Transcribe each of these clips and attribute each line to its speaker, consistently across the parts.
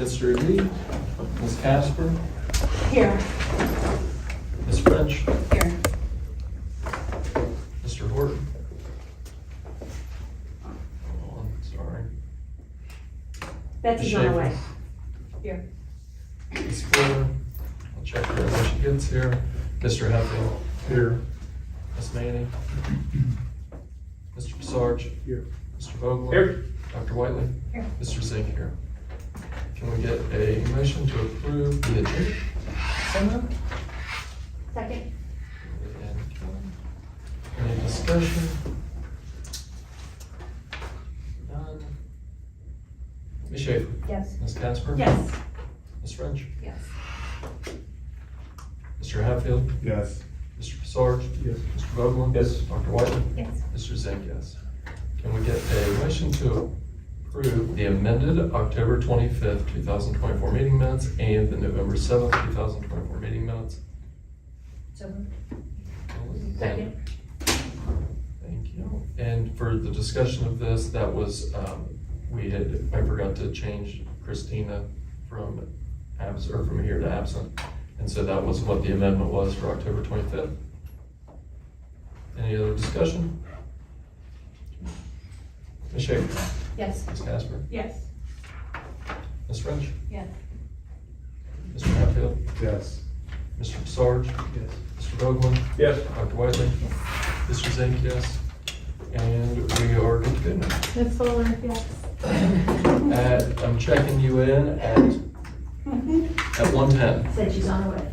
Speaker 1: Mr. Lee, Ms. Casper,
Speaker 2: Here.
Speaker 1: Ms. French,
Speaker 2: Here.
Speaker 1: Mr. Horton. Oh, I'm sorry.
Speaker 2: Betsy's
Speaker 1: Ms.
Speaker 2: on her
Speaker 1: Schaefer.
Speaker 2: way. Here.
Speaker 1: Ms. Fuller, I'll check her when she gets here. Mr. Heffield. Here. Ms. Manning. Mr. Sarge.
Speaker 3: Here.
Speaker 1: Mr. Vogel.
Speaker 3: Here.
Speaker 1: Dr. Whiteley.
Speaker 2: Here.
Speaker 1: Mr. Zink here. Can we get a motion to approve the agenda?
Speaker 2: So moved. Second.
Speaker 1: Any discussion? None. Ms. Schaefer.
Speaker 2: Yes.
Speaker 1: Ms. Casper.
Speaker 2: Yes.
Speaker 1: Ms. French.
Speaker 2: Yes.
Speaker 1: Mr. Hatfield.
Speaker 3: Yes.
Speaker 1: Mr. Sarge.
Speaker 3: Yes.
Speaker 1: Mr. Vogel.
Speaker 3: Yes.
Speaker 1: Dr. Whiteley.
Speaker 2: Yes.
Speaker 1: Mr. Zink, yes. Can we get a motion to approve the amended October 25th, 2024 meeting minutes and the November 7th, 2024 meeting minutes?
Speaker 2: So moved. Second.
Speaker 1: Thank you. And for the discussion of this, that was, I forgot to change Christina from from here to absent. And so that was what the amendment was for October 25th. Any other discussion? Ms. Schaefer?
Speaker 2: Yes.
Speaker 1: Ms. Casper?
Speaker 2: Yes.
Speaker 1: Ms. French?
Speaker 2: Yes.
Speaker 1: Mr. Hatfield?
Speaker 3: Yes.
Speaker 1: Mr. Sarge?
Speaker 3: Yes.
Speaker 1: Mr. Vogel?
Speaker 3: Yes.
Speaker 1: Dr. Whiteley? Mr. Zink, yes. And we are good to go now.
Speaker 2: Ms. Fuller, yes.
Speaker 1: I'm checking you in at 1:10.
Speaker 2: Said she's on her way.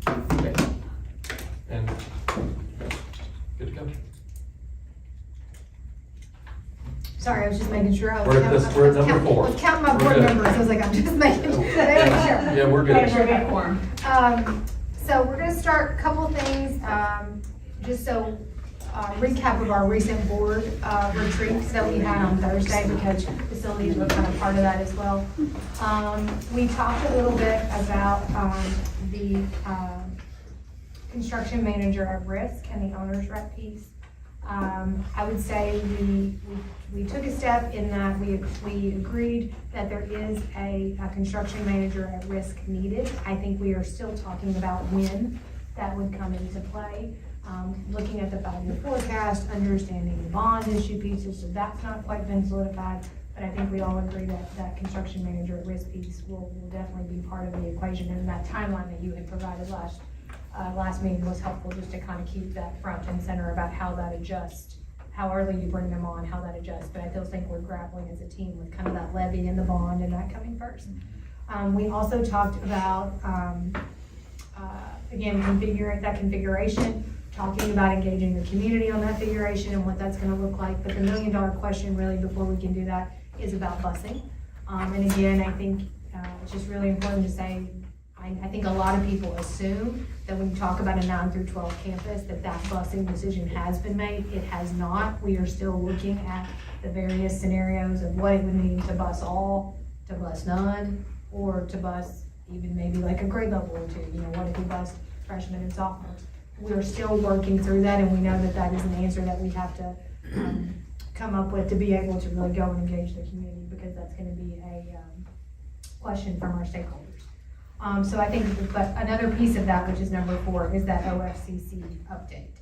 Speaker 1: Okay. And good to go.
Speaker 4: Sorry, I was just making sure.
Speaker 1: We're at number 4.
Speaker 4: I was counting my
Speaker 1: We're
Speaker 4: board
Speaker 1: good.
Speaker 4: members. I was like, I'm just making sure.
Speaker 1: Yeah, we're good.
Speaker 2: Make sure we got quorum.
Speaker 4: So we're gonna start a couple things, just so, recap of our recent board, retreats that we had on Thursday, because facilities were kind of part of that as well. We talked a little bit about, the, construction manager at risk and the owner's rep piece. I would say we took a step in that we agreed that there is a construction manager at risk needed. I think we are still talking about when that would come into play. Looking at the 5-year forecast, understanding the bond issue pieces, so that's not quite been solidified. But I think we all agree that that construction manager at risk piece will definitely be part of the equation, and that timeline that you had provided last meeting was helpful, just to kind of keep that front and center about how that adjusts, how early you bring them on, how that adjusts. But I still think we're grappling as a team with kind of that levy and the bond and that coming first. We also talked about, again, configuration, talking about engaging the community on that configuration and what that's gonna look like. But the $1 million question really before we can do that is about busing. And again, I think it's just really important to say, I think a lot of people assume that when you talk about a 9 through 12 campus, that busing decision has been made. It has not. We are still looking at the various scenarios of what it would mean to bus all, to bus none, or to bus even maybe like a grade level or two. You know, what if we bus freshmen and sophomores? We're still working through that, and we know that that is an answer that we have to come up with to be able to really go and engage the community, because that's gonna be a question from our stakeholders. So I think, but another piece of that, which is number 4, is that OFCC update.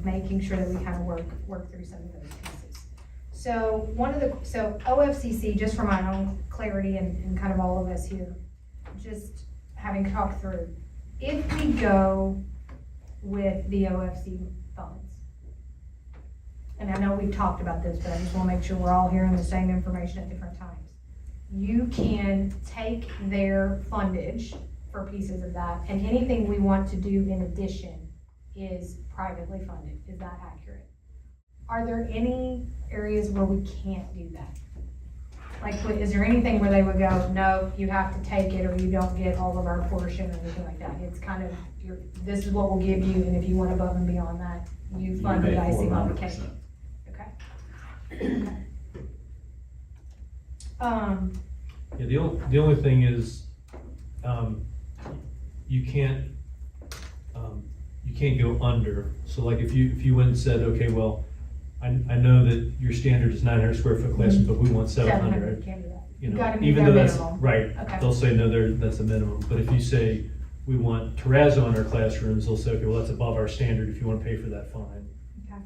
Speaker 4: Making sure that we kind of work through some of those pieces. So OFCC, just for my own clarity and kind of all of us here, just having talked through, if we go with the OFC funds, and I know we've talked about this, but I just want to make sure we're all hearing the same information at different times. You can take their fundage for pieces of that, and anything we want to do in addition is privately funded. Is that accurate? Are there any areas where we can't do that? Like, is there anything where they would go, no, you have to take it, or you don't get all of our portion, or anything like that? It's kind of, this is what we'll give you, and if you want above and beyond that, you fund the icing on the cake. Okay.
Speaker 5: Yeah, the only thing is, you can't go under. So like if you went and said, okay, well, I know that your standard is 900 square foot classroom, but we want 700.
Speaker 4: Can't do that.
Speaker 5: You know,
Speaker 4: Gotta meet
Speaker 5: even
Speaker 4: their
Speaker 5: though that's,
Speaker 4: minimum.
Speaker 5: right,
Speaker 4: Okay.
Speaker 5: they'll say, no, that's a minimum. But if you say, we want terrazzo in our classrooms, they'll say, okay, well, that's above our standard. If you want to pay for that, fine.
Speaker 4: Okay.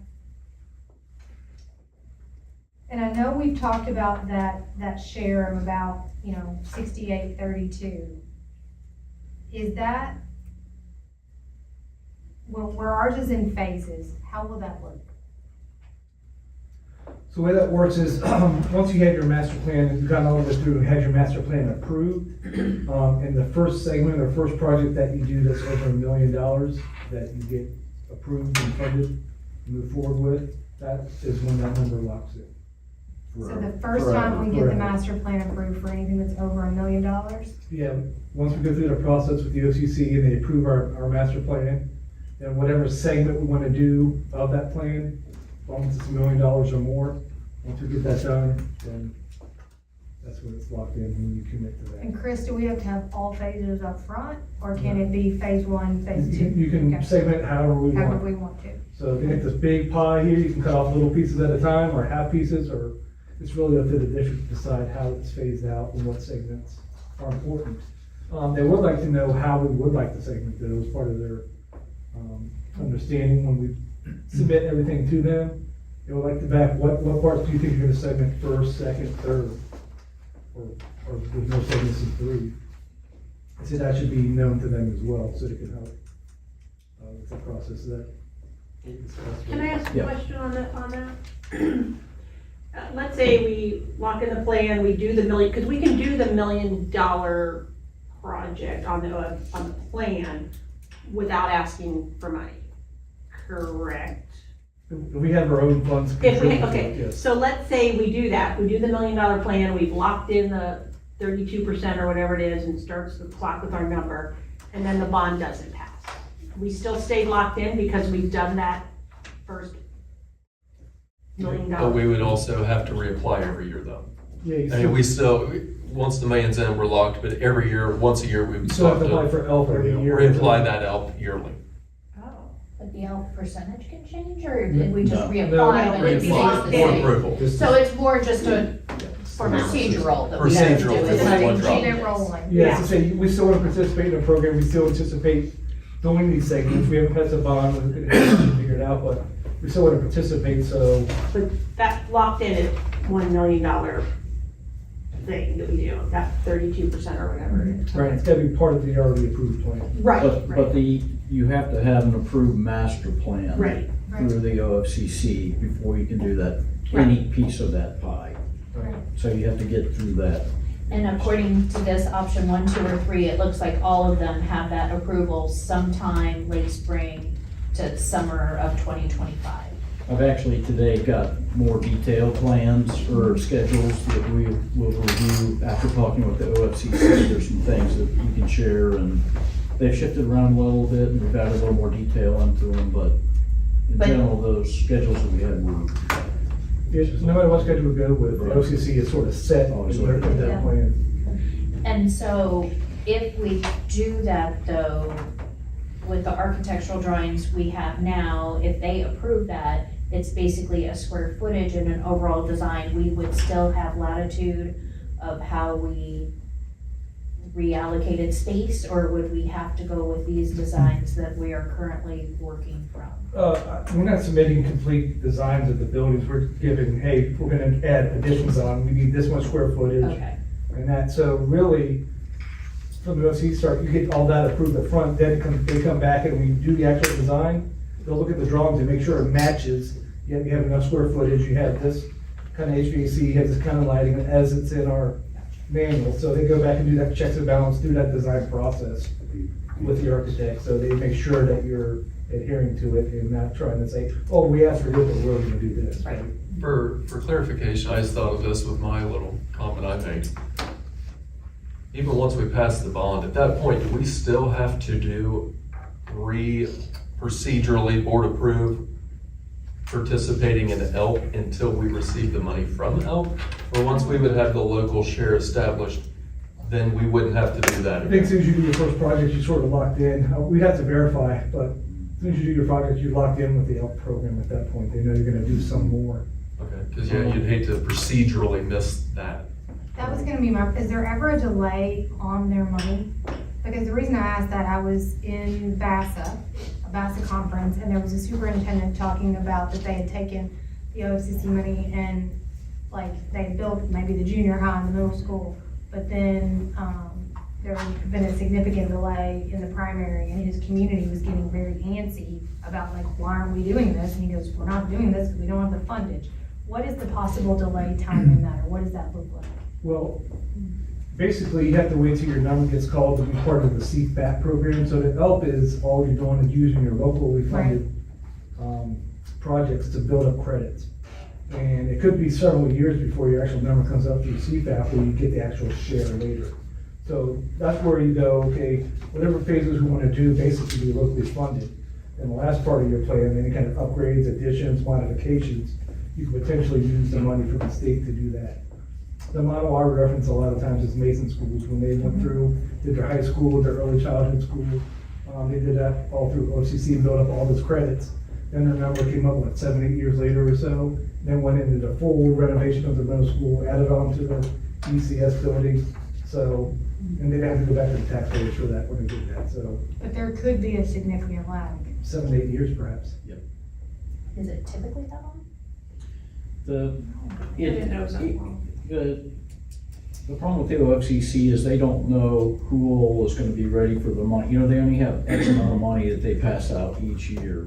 Speaker 4: And I know we've talked about that share of about, 68-32. Is that, where ours is in phases, how will that look?
Speaker 3: So the way that works is, once you have your master plan, you've gotten all the way through and had your master plan approved, in the first segment or first project that you do that's over $1 million, that you get approved and funded, move forward with, that is when that number locks in.
Speaker 4: So the first time we get the
Speaker 3: Forever.
Speaker 4: master plan approved for anything that's over $1 million?
Speaker 3: Yeah, once we go through the process with the OCC and they approve our master plan, then whatever segment we want to do of that plan, as long as it's $1 million or more, once we get that done, then that's when it's locked in, when you commit to
Speaker 4: And
Speaker 3: that.
Speaker 4: Chris, do we have to have all phases up front, or can it be phase one, phase two?
Speaker 3: You can
Speaker 4: Okay.
Speaker 3: segment however we
Speaker 4: However
Speaker 3: want.
Speaker 4: we want to.
Speaker 3: So if you get this big pie here, you can cut off little pieces at a time, or half pieces, or it's really up to the district to decide how it's phased out and what segments are important. They would like to know how we would like to segment those, part of their understanding when we submit everything to them. They would like to back, what parts do you think you're gonna segment first, second, third? Or there's no segments in three. So that should be known to them as well, so they can help with the process that. we'll discuss.
Speaker 2: Can I ask a
Speaker 6: Yeah.
Speaker 2: question on that? Let's say we lock in the plan, we do the million, because we can do the $1 million project on the plan without asking for money, correct?
Speaker 3: We have our own funds.
Speaker 2: If we,
Speaker 3: contributed,
Speaker 2: okay,
Speaker 3: yes.
Speaker 2: so let's say we do that, we do the $1 million plan, we've locked in the 32% or whatever it is and starts the clock with our number, and then the bond doesn't pass. We still stayed locked in because we've done that first $1 million.
Speaker 1: But we would also have to reapply every year though.
Speaker 3: Yeah, you
Speaker 1: I mean, we still, once the million's in, we're locked, but every year, once a year, we would
Speaker 3: still have
Speaker 1: start
Speaker 3: to apply
Speaker 1: to
Speaker 3: for ELF every year.
Speaker 1: reapply that ELP yearly.
Speaker 7: But the ELF percentage can change, or did we just
Speaker 6: No.
Speaker 7: reapply and it stays
Speaker 1: Reapply
Speaker 7: the
Speaker 1: for
Speaker 7: same?
Speaker 1: approval.
Speaker 3: Just-
Speaker 7: So it's more just a, for procedural that we have to do.
Speaker 1: Procedural,
Speaker 7: is
Speaker 1: it's
Speaker 7: make
Speaker 1: one drop.
Speaker 4: Keep it
Speaker 7: changes.
Speaker 4: rolling.
Speaker 3: Yeah, so say, we still want to participate in the program, we still anticipate doing these segments, we haven't passed a bond, we couldn't figure it out, but we still want to participate, so.
Speaker 2: But that locked in at $1 million thing that we do, that 32% or whatever it is.
Speaker 3: Right, it's gotta be part of the already approved plan.
Speaker 2: Right,
Speaker 6: But you have to have an approved master plan.
Speaker 2: right.
Speaker 6: Through the OFCC before you can do that, any piece of that pie.
Speaker 3: Right.
Speaker 6: So you have to get through that.
Speaker 7: And according to this, option 1, 2, or 3, it looks like all of them have that approval sometime late spring to summer of 2025.
Speaker 6: I've actually today got more detailed plans or schedules that we will review after talking with the OFCC. There's some things that you can share, and they've shifted around a little bit, and we've added a little more detail into them, but in
Speaker 7: But-
Speaker 6: general, those schedules that we had were,
Speaker 3: Yes, no matter what schedule we go with, the OCC is sort of set
Speaker 6: Oh,
Speaker 3: in
Speaker 6: so-
Speaker 3: their
Speaker 7: Yeah.
Speaker 3: plan.
Speaker 7: And so if we do that though, with the architectural drawings we have now, if they approve that, it's basically a square footage and an overall design, we would still have latitude of how we reallocated space, or would we have to go with these designs that we are currently working from?
Speaker 3: We're not submitting complete designs of the buildings, we're giving, hey, we're gonna add additions on, we need this much square footage.
Speaker 7: Okay,
Speaker 3: And that, so really, from the OC start, you get all that approved up front, then they come back and we do the actual design. They'll look at the drawings and make sure it matches. You have enough square footage, you have this kind of HVAC, you have this kind of lighting as it's in our manual. So they go back and do that checks and balance, do that design process with the architect. So they make sure that you're adhering to it and not trying to say, oh, we asked for this, but we're gonna do this.
Speaker 7: Right.
Speaker 1: For clarification, I just thought of this with my little comment I made. Even once we pass the bond, at that point, do we still have to do procedurally board approved participating in ELP until we receive the money from ELP? Or once we would have the local share established, then we wouldn't have to do that
Speaker 3: I think
Speaker 1: again?
Speaker 3: as soon as you do your first project, you're sort of locked in. We'd have to verify, but As soon as you do your project, you're locked in with the ELP program at that point. They know you're gonna do some more.
Speaker 1: Okay, because yeah, you'd hate to procedurally miss that.
Speaker 4: That was gonna be is there ever a delay on their money? Because the reason I asked that, I was in a VASA conference, and there was a superintendent talking about that they had taken the OFCC money and like they had built maybe the junior high and the middle school, but then, there had been a significant delay in the primary, and his community was getting very antsy about like, why aren't we doing this? And he goes, we're not doing this because we don't have the fundage. What is the possible delay time in that, or what does that look like?
Speaker 3: Well, basically, you have to wait till your number gets called to be part of the CFAP program. So the ELP is all you're doing is using your locally funded projects to build up credits. And it could be several years before your actual number comes up through CFAP, where you get the actual share later. So that's where you go, okay, whatever phases we want to do, basically be locally funded. And the last part of your plan, any kind of upgrades, additions, modifications, you could potentially use the money from the state to do that. The model I reference a lot of times is Mason schools, when they went through, did their high school, their early childhood school. They did that all through OCC and built up all those credits. Then their number came up, 7, 8 years later or so, then went into the full renovation of the middle school, added on to the ECS building. So, and they didn't have to go back to the taxpayers for that when they did that, so
Speaker 4: But there could be a significant lag.
Speaker 3: 7, 8 years perhaps.
Speaker 7: Is it typically that long?
Speaker 2: I didn't know it was that long.
Speaker 6: The problem with the OFCC is they don't know who all is gonna be ready for the money. You know, they only have X amount of money that they pass out each year.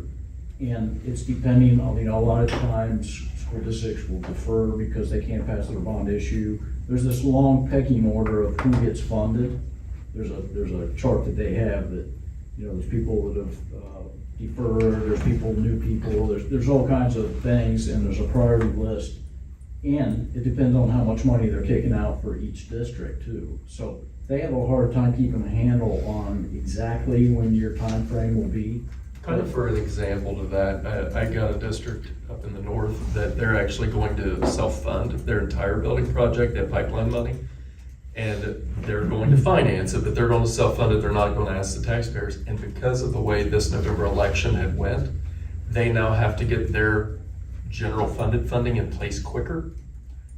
Speaker 6: And it's depending on, a lot of times, school districts will defer because they can't pass their bond issue. There's this long pecking order of who gets funded. There's a chart that they have that, there's people that have deferred, there's new people, there's all kinds of things, and there's a priority list. And it depends on how much money they're kicking out for each district too. So they have a hard time keeping a handle on exactly when your time frame will be.
Speaker 1: Kind of for an example to that, I got a district up in the north that they're actually going to self-fund their entire building project, that pipeline money. And they're going to finance it, but they're going to self-fund it, they're not going to ask the taxpayers. And because of the way this November election had went, they now have to get their general funded funding in place quicker,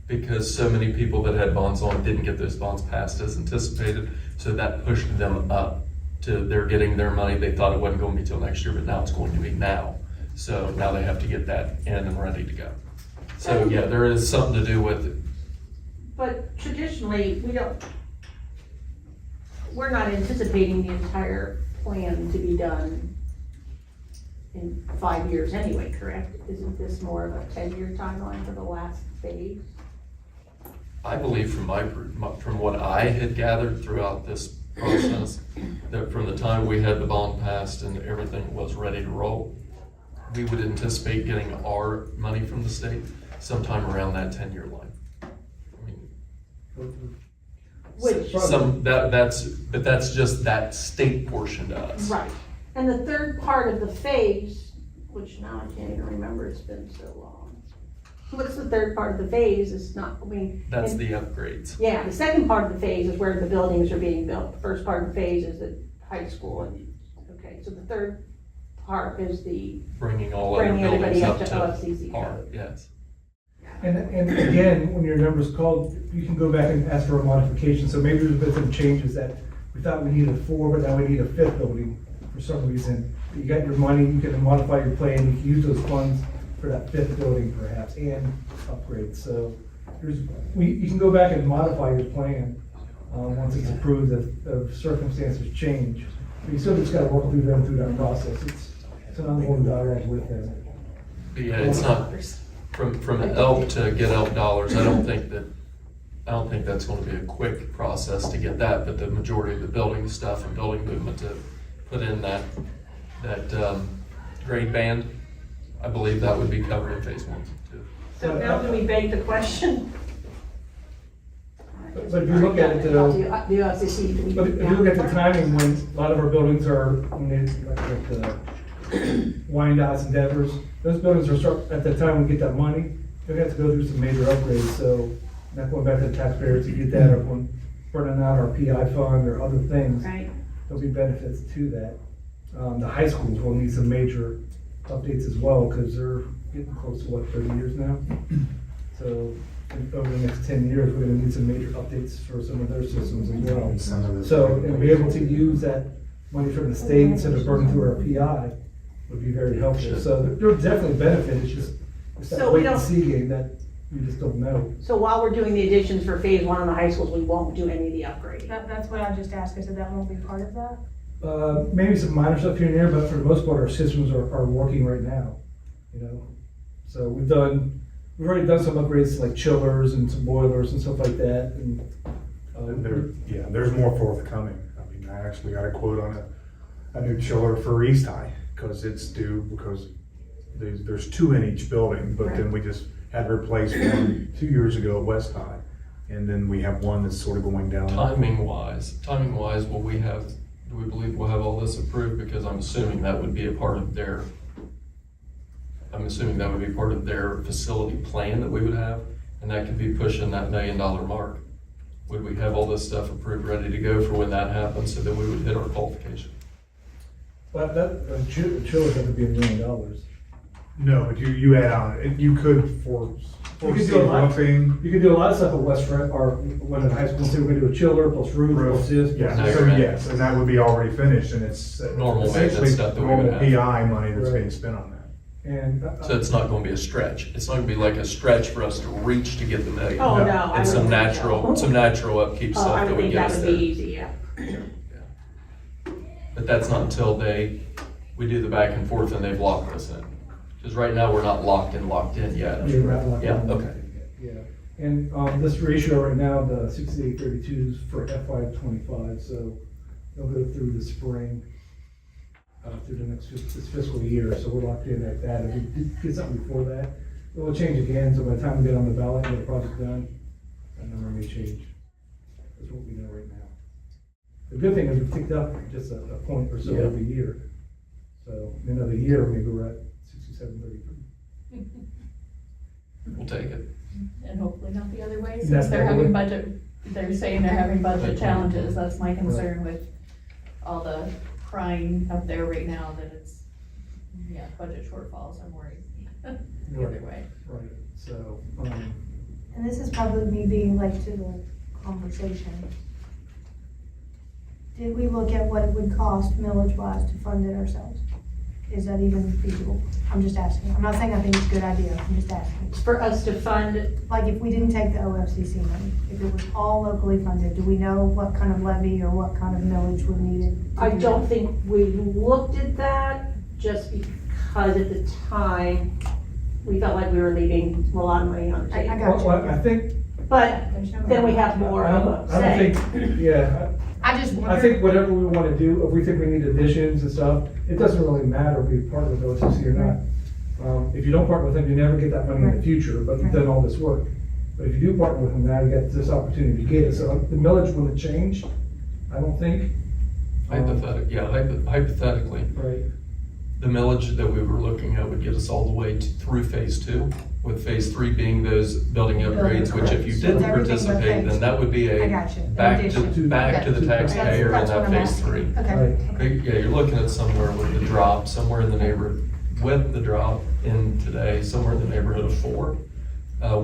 Speaker 1: because so many people that had bonds on didn't get those bonds passed as anticipated. So that pushed them up to, they're getting their money. They thought it wasn't going to be till next year, but now it's going to be now. So now they have to get that in and ready to go. So yeah, there is something to do with it.
Speaker 2: But traditionally, we're not anticipating the entire plan to be done in 5 years anyway, correct? Isn't this more of a 10-year timeline for the last phase?
Speaker 1: I believe from what I had gathered throughout this process, that from the time we had the bond passed and everything was ready to roll, we would anticipate getting our money from the state sometime around that 10-year line. I mean,
Speaker 2: Which,
Speaker 1: but that's just that state portion to us.
Speaker 2: right. And the third part of the phase, which now I can't even remember, it's been so long. What's the third part of the phase? It's not,
Speaker 1: That's
Speaker 2: and-
Speaker 1: the upgrades.
Speaker 2: Yeah, the second part of the phase is where the buildings are being built. The first part of the phase is the high school. Okay, so the third part is the
Speaker 1: Bringing all other
Speaker 2: bringing
Speaker 1: buildings
Speaker 2: everybody
Speaker 1: up
Speaker 2: up to
Speaker 1: to
Speaker 2: OFCC
Speaker 1: par,
Speaker 2: code.
Speaker 1: yes.
Speaker 3: And again, when your number's called, you can go back and ask for a modification. So maybe there's been some changes that we thought we needed 4, but now we need a 5th building for some reason. You got your money, you can modify your plan, you can use those funds for that 5th building perhaps, and upgrade. So you can go back and modify your plan once it's approved if circumstances change. But you still just gotta work through that process. It's an ongoing dialogue with them.
Speaker 1: But yeah, it's not, from ELP to get ELP dollars, I don't think that's gonna be a quick process to get that, but the majority of the building stuff and building movement to put in that grade band, I believe that would be covered in phase 1 too.
Speaker 2: So now do we beg the question?
Speaker 3: But if you look at it,
Speaker 2: The OFCC, do we?
Speaker 3: But if you look at the timing, when a lot of our buildings are, like the Wyandottes and Devers, those buildings are at the time we get that money, they're gonna have to go through some major upgrades, so not going back to the taxpayers to get that, or going, burning out our PI fund or other things.
Speaker 2: Right.
Speaker 3: There'll be benefits to that. The high schools will need some major updates as well, because they're getting close to, 30 years now? So, over the next 10 years, we're gonna need some major updates for some of their systems as well. So, and be able to use that money from the state instead of burning through our PI would be very helpful. So there's definitely benefit, it's just, it's
Speaker 2: So
Speaker 3: that
Speaker 2: we
Speaker 3: wait and
Speaker 2: don't-
Speaker 3: see game that you just don't know.
Speaker 2: So while we're doing the additions for phase one in the high schools, we won't do any of the upgrading.
Speaker 4: That's what I just asked, I said that won't be part of that?
Speaker 3: Maybe some minor stuff here and there, but for the most part, our systems are working right now, you know? So we've already done some upgrades to like chillers and some boilers and stuff like that, and.
Speaker 8: There's more forthcoming. I mean, I actually got a quote on a new chiller for East High, because it's due, because there's 2 in each building, but then we just had to replace one 2 years ago at West High. And then we have one that's sort of going down.
Speaker 1: Timing wise, do we believe we'll have all this approved? Because I'm assuming that would be a part of their facility plan that we would have, and that could be pushing that $1 million mark. Would we have all this stuff approved, ready to go for when that happens, so that we would hit our qualification?
Speaker 3: But chillers have to be $1 million.
Speaker 8: No, but you add on, you could for
Speaker 3: You could do a lot.
Speaker 8: roofing.
Speaker 3: You could do a lot of stuff at West Front, or when in high school, say we're gonna do a chiller, plus roof, plus this.
Speaker 8: Yeah,
Speaker 1: Now
Speaker 8: so
Speaker 1: you're in.
Speaker 8: yes, and that would be already finished, and it's
Speaker 1: Normal maintenance
Speaker 8: essentially
Speaker 1: stuff that we would
Speaker 8: normal
Speaker 1: have.
Speaker 8: PI money that's
Speaker 3: Right.
Speaker 8: being spent on that.
Speaker 3: And.
Speaker 1: So it's not gonna be a stretch. It's not gonna be like a stretch for us to reach to get the $1 million.
Speaker 2: Oh, no. I
Speaker 1: It's some
Speaker 2: wouldn't think so.
Speaker 1: natural upkeep
Speaker 2: Oh, I
Speaker 1: stuff that
Speaker 2: would
Speaker 1: would
Speaker 2: think
Speaker 1: get
Speaker 2: that
Speaker 1: us
Speaker 2: would
Speaker 1: there.
Speaker 2: be easy, yeah.
Speaker 1: But that's not until we do the back and forth and they've locked us in. Because right now, we're not locked in yet.
Speaker 3: You're not locked
Speaker 1: Yeah,
Speaker 3: in.
Speaker 1: okay.
Speaker 3: Yeah, and, this ratio right now, the 68-32 is for FY '25, so they'll go through the spring, through the next this fiscal year, so we're locked in at that. If we get something before that, it will change again, so by the time we get on the ballot and get the project done, that number may change. That's what we know right now. The good thing is we've ticked up just a point or so
Speaker 1: Yeah.
Speaker 3: every year. So in another year, maybe we're at 67-33.
Speaker 1: We'll take it.
Speaker 9: And hopefully not the other way,
Speaker 3: That's
Speaker 9: since they're having
Speaker 3: probably-
Speaker 9: budget, they're saying they're having budget challenges, that's my concern with all the crying up there right now that it's, budget shortfalls, I'm worried. The other way.
Speaker 3: Right, so,
Speaker 4: And this is probably me being late to the conversation. Did we look at what it would cost millage-wise to fund it ourselves? Is that even feasible? I'm just asking. I'm not saying I think it's a good idea, I'm just asking.
Speaker 2: For us to fund,
Speaker 4: Like, if we didn't take the OFCC money, if it was all locally funded, do we know what kind of levy or what kind of millage would needed? to
Speaker 2: I
Speaker 4: do
Speaker 2: don't
Speaker 4: that?
Speaker 2: think we looked at that, just because at the time, we felt like we were leaving a lot of money on the
Speaker 4: I
Speaker 2: table.
Speaker 4: got you.
Speaker 3: well, I think,
Speaker 2: But
Speaker 9: There's no-
Speaker 2: then we have more of a say.
Speaker 3: I don't think, yeah,
Speaker 4: I just
Speaker 3: I
Speaker 4: wonder.
Speaker 3: think whatever we want to do, if we think we need additions and stuff, it doesn't really matter if we partner with OSCC or not. If you don't partner with them, you never get that money in the
Speaker 4: Right.
Speaker 3: future, but you've done all this work. But if you do partner with them, now you get this opportunity to get it. So the millage wouldn't change, I don't think.
Speaker 1: Hypothetically,
Speaker 3: Right,
Speaker 1: the millage that we were looking at would get us all the way through phase 2, with phase 3 being those building upgrades, which if you
Speaker 4: upgrades.
Speaker 1: didn't
Speaker 4: It's everything but
Speaker 1: participate,
Speaker 4: phase
Speaker 1: then that would be
Speaker 4: I
Speaker 1: a
Speaker 4: got you.
Speaker 1: back
Speaker 4: Addition.
Speaker 1: to the taxpayer in
Speaker 4: That's what
Speaker 1: that
Speaker 4: I'm
Speaker 1: phase
Speaker 4: asking.
Speaker 1: 3.
Speaker 4: Okay.
Speaker 3: Right.
Speaker 4: Okay.
Speaker 1: Yeah, you're looking at somewhere with the drop, somewhere in the neighborhood, with the drop in today, somewhere in the neighborhood of 4,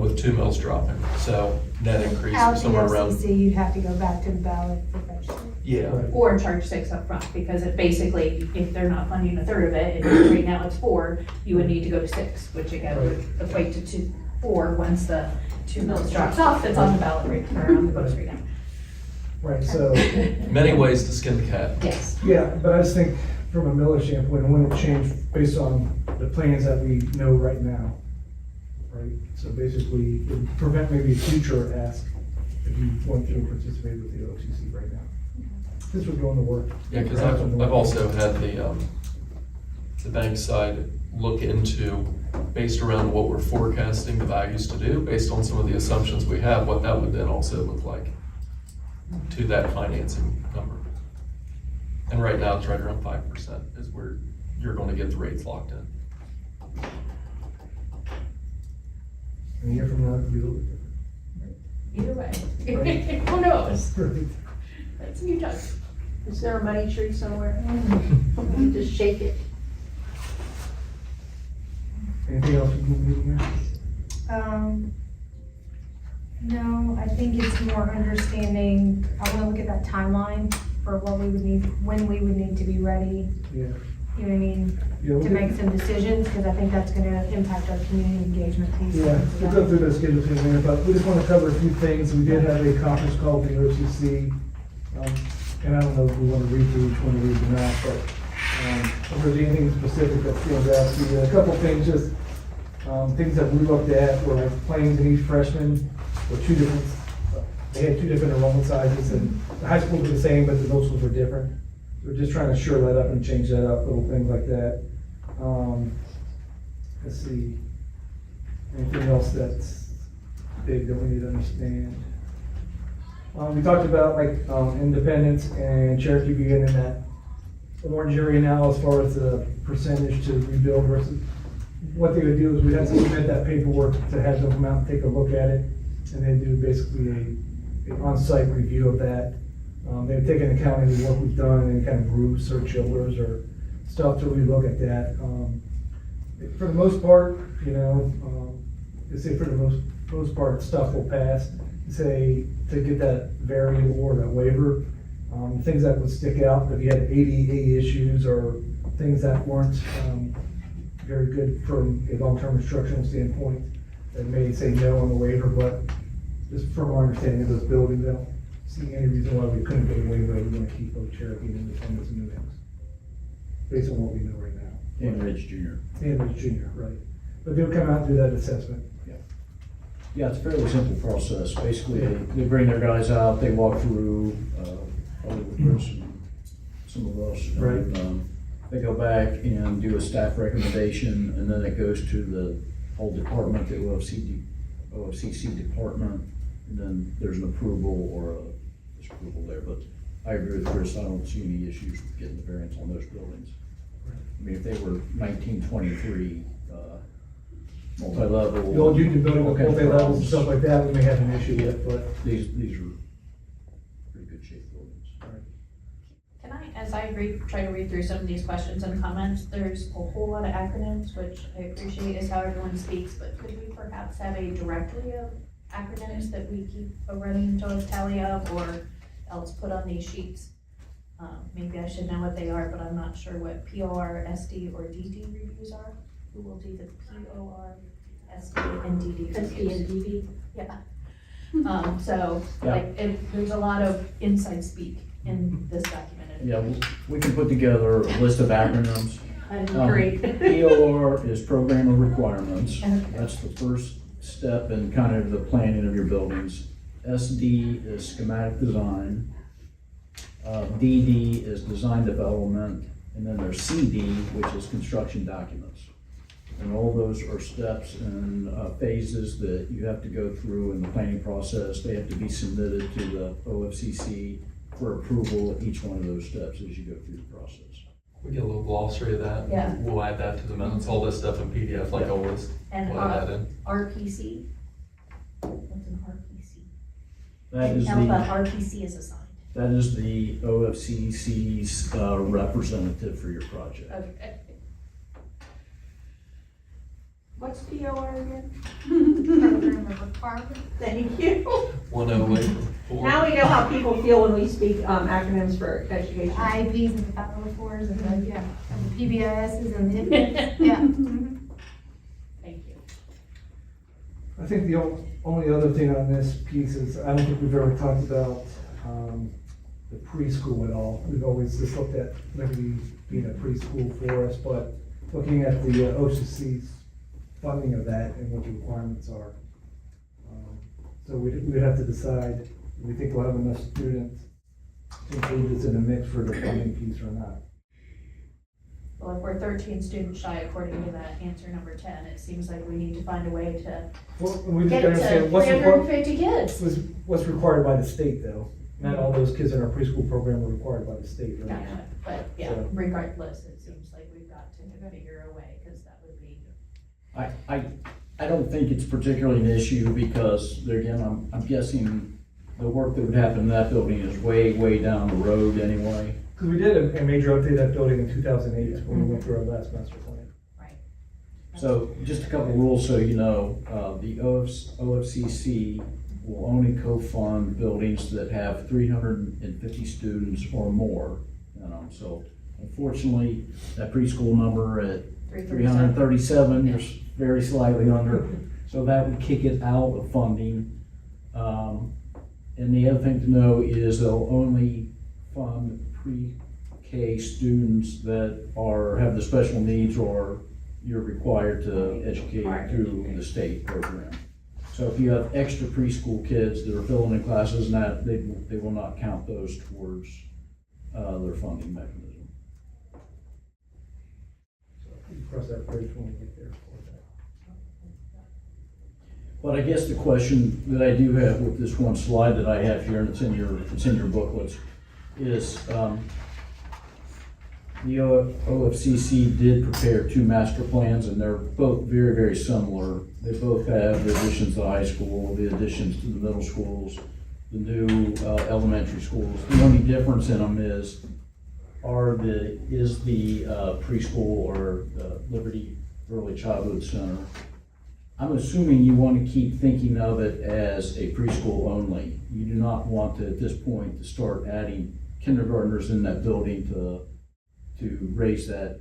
Speaker 1: with 2 mills dropping. So net increase
Speaker 4: Out
Speaker 1: of
Speaker 4: the
Speaker 1: somewhere around.
Speaker 4: LCC, you'd have to go back to the ballot professionally.
Speaker 1: Yeah.
Speaker 3: right.
Speaker 9: Or charge 6 up front, because it basically, if they're not funding a third of it, and right now it's 4, you would need to go to 6, which again would equate to 4 once the 2 mills drops off, that's on the ballot right, or on the books right now.
Speaker 3: Right, so,
Speaker 1: Many ways to skin the cat.
Speaker 9: Yes.
Speaker 3: yeah, but I just think from a millage standpoint, it wouldn't change based on the plans that we know right now. Right, so basically, it would prevent maybe a future ask if you want to participate with the OFCC right now. Since we're doing the work.
Speaker 1: Yeah, because I've also had the bank side look into, based around what we're forecasting the values to do, based on some of the assumptions we have, what that would then also look like to that financing number. And right now, it's right around 5% is where you're going to get the rates locked in.
Speaker 3: And a year from now, it could be a little bit
Speaker 9: Either way, who knows?
Speaker 3: different.
Speaker 9: That's new time.
Speaker 2: Is there a money tree somewhere? Just shake it.
Speaker 3: Anything else we can do here?
Speaker 4: No, I think it's more understanding, I wanna look at that timeline for what we would need, when we would need to be ready,
Speaker 3: Yeah.
Speaker 4: you know what I mean?
Speaker 3: Yeah,
Speaker 4: To make some decisions, because I think that's gonna impact our community engagement piece.
Speaker 3: Yeah, we'll go through those schedules in a minute, but we just want to cover a few things. We did have a conference call with the OCC. And I don't know if we want to read through each one of these or not, but, if there's anything specific that stands out to you, a couple things, just, things that we looked at were like planes and each freshman were two different, they had two different enrollment sizes, and the high schools were the same, but the middle schools were different. We're just trying to shore that up and change that up, little things like that. Let's see, anything else that's big that we need to understand? We talked about like, Independence and Cherokee being in that orange area now as far as the percentage to rebuild versus, what they would do is we'd have to submit that paperwork to have them come out and take a look at it, and then do basically a on-site review of that. They would take into account any work we've done, any kind of roofs or chillers or stuff to relook at that. For the most part, you know, say for the most part, stuff will pass. Say, to get that variant or that waiver, things that would stick out, if you had ADA issues or things that weren't, very good from a long-term instructional standpoint, that may say no on the waiver, but just from our understanding of those buildings, I don't see any reason why we couldn't get a waiver. We want to keep both Cherokee and Independence and New Mix, based on what we know right now.
Speaker 6: And Ridge Junior.
Speaker 3: And Ridge Junior, right. But they'll come out and do that assessment.
Speaker 6: Yeah, it's a fairly simple process. Basically, they bring their guys out, they walk through, probably with Chris and some of us. and,
Speaker 3: Right.
Speaker 6: They go back and do a staff recommendation, and then it goes to the whole department, the OFCC department, and then there's an approval or a disapproval there. But I agree with Chris, I don't see any issues with getting the variance on those buildings. I mean, if they were 1923, multi-level.
Speaker 3: The old union building with
Speaker 6: all kinds of
Speaker 3: multi-levels and
Speaker 6: problems.
Speaker 3: stuff like that, we may have an issue with, but.
Speaker 6: These are pretty good shape buildings.
Speaker 9: Can I, as I try to read through some of these questions and comments, there's a whole lot of acronyms, which I appreciate is how everyone speaks, but could we perhaps have a directory of acronyms that we keep a running tally of, or else put on these sheets? Maybe I should know what they are, but I'm not sure what POR, SD, or DD reviews are. Who will do the POR, SD, and DD reviews?
Speaker 2: SD and DD.
Speaker 9: Yeah. So, like, there's a lot of inside speak in this document.
Speaker 6: Yeah, we can put together a list of acronyms.
Speaker 2: That'd be great.
Speaker 6: POR is Program of Requirements. That's the first step in kind of the planning of your buildings. SD is Schematic Design. DD is Design Development. And then there's CD, which is Construction Documents. And all those are steps and phases that you have to go through in the planning process. They have to be submitted to the OFCC for approval at each one of those steps as you go through the process.
Speaker 1: We get a little glossary of that.
Speaker 9: Yeah.
Speaker 1: We'll add that to the minutes, all this stuff in PDF, like always.
Speaker 9: And
Speaker 1: We'll add that in.
Speaker 9: RPC? What's an RPC?
Speaker 6: That is
Speaker 9: And
Speaker 6: the,
Speaker 9: RPC is assigned.
Speaker 6: that is the OFCC's representative for your project.
Speaker 9: Okay.
Speaker 2: What's POR again?
Speaker 4: Program of requirement.
Speaker 2: Thank you.
Speaker 1: 108.
Speaker 2: Now we know how people feel when we speak acronyms for education.
Speaker 4: IEPs and the 504s and the, yeah, and the PBISs and the, yeah. Mhm.
Speaker 9: Thank you.
Speaker 3: I think the only other thing on this piece is, I don't think we've ever talked about, the preschool at all. We've always just looked at maybe being a preschool for us, but looking at the OCC's funding of that and what the requirements are. So we'd have to decide, if we think we'll have enough students to include this in the mix for the funding piece or not.
Speaker 9: Well, if we're 13 students shy according to that answer number 10, it seems like we need to find a way to
Speaker 3: Well, we just
Speaker 9: get
Speaker 3: gotta
Speaker 9: to
Speaker 3: understand what's required,
Speaker 9: 350 kids.
Speaker 3: what's required by the state though. Not all those kids in our preschool program are required by the state, right?
Speaker 9: Gotcha. But yeah,
Speaker 3: So-
Speaker 9: regardless, it seems like we've got to figure a way, because that would be.
Speaker 6: I don't think it's particularly an issue because there again, I'm guessing the work that would happen in that building is way, way down the road anyway.
Speaker 3: Because we did a major update of that building in 2008 when we went through our last master plan.
Speaker 6: So just a couple rules so you know, the OFCC will only co-fund buildings that have 350 students or more. So unfortunately, that preschool number at 337, you're very slightly under. So that would kick it out of funding. And the other thing to know is they'll only fund pre-K students that have the special needs or you're required to educate through the state program. So if you have extra preschool kids that are filling in classes and that, they will not count those towards their funding mechanism.
Speaker 3: So you cross that bridge when we get there.
Speaker 6: But I guess the question that I do have with this one slide that I have here, and it's in your booklets, is the OFCC did prepare two master plans, and they're both very, very similar. They both have the additions to the high school, the additions to the middle schools, the new elementary schools. The only difference in them is the preschool or Liberty Early Childhood Center. I'm assuming you want to keep thinking of it as a preschool only. You do not want to, at this point, to start adding kindergartners in that building to raise that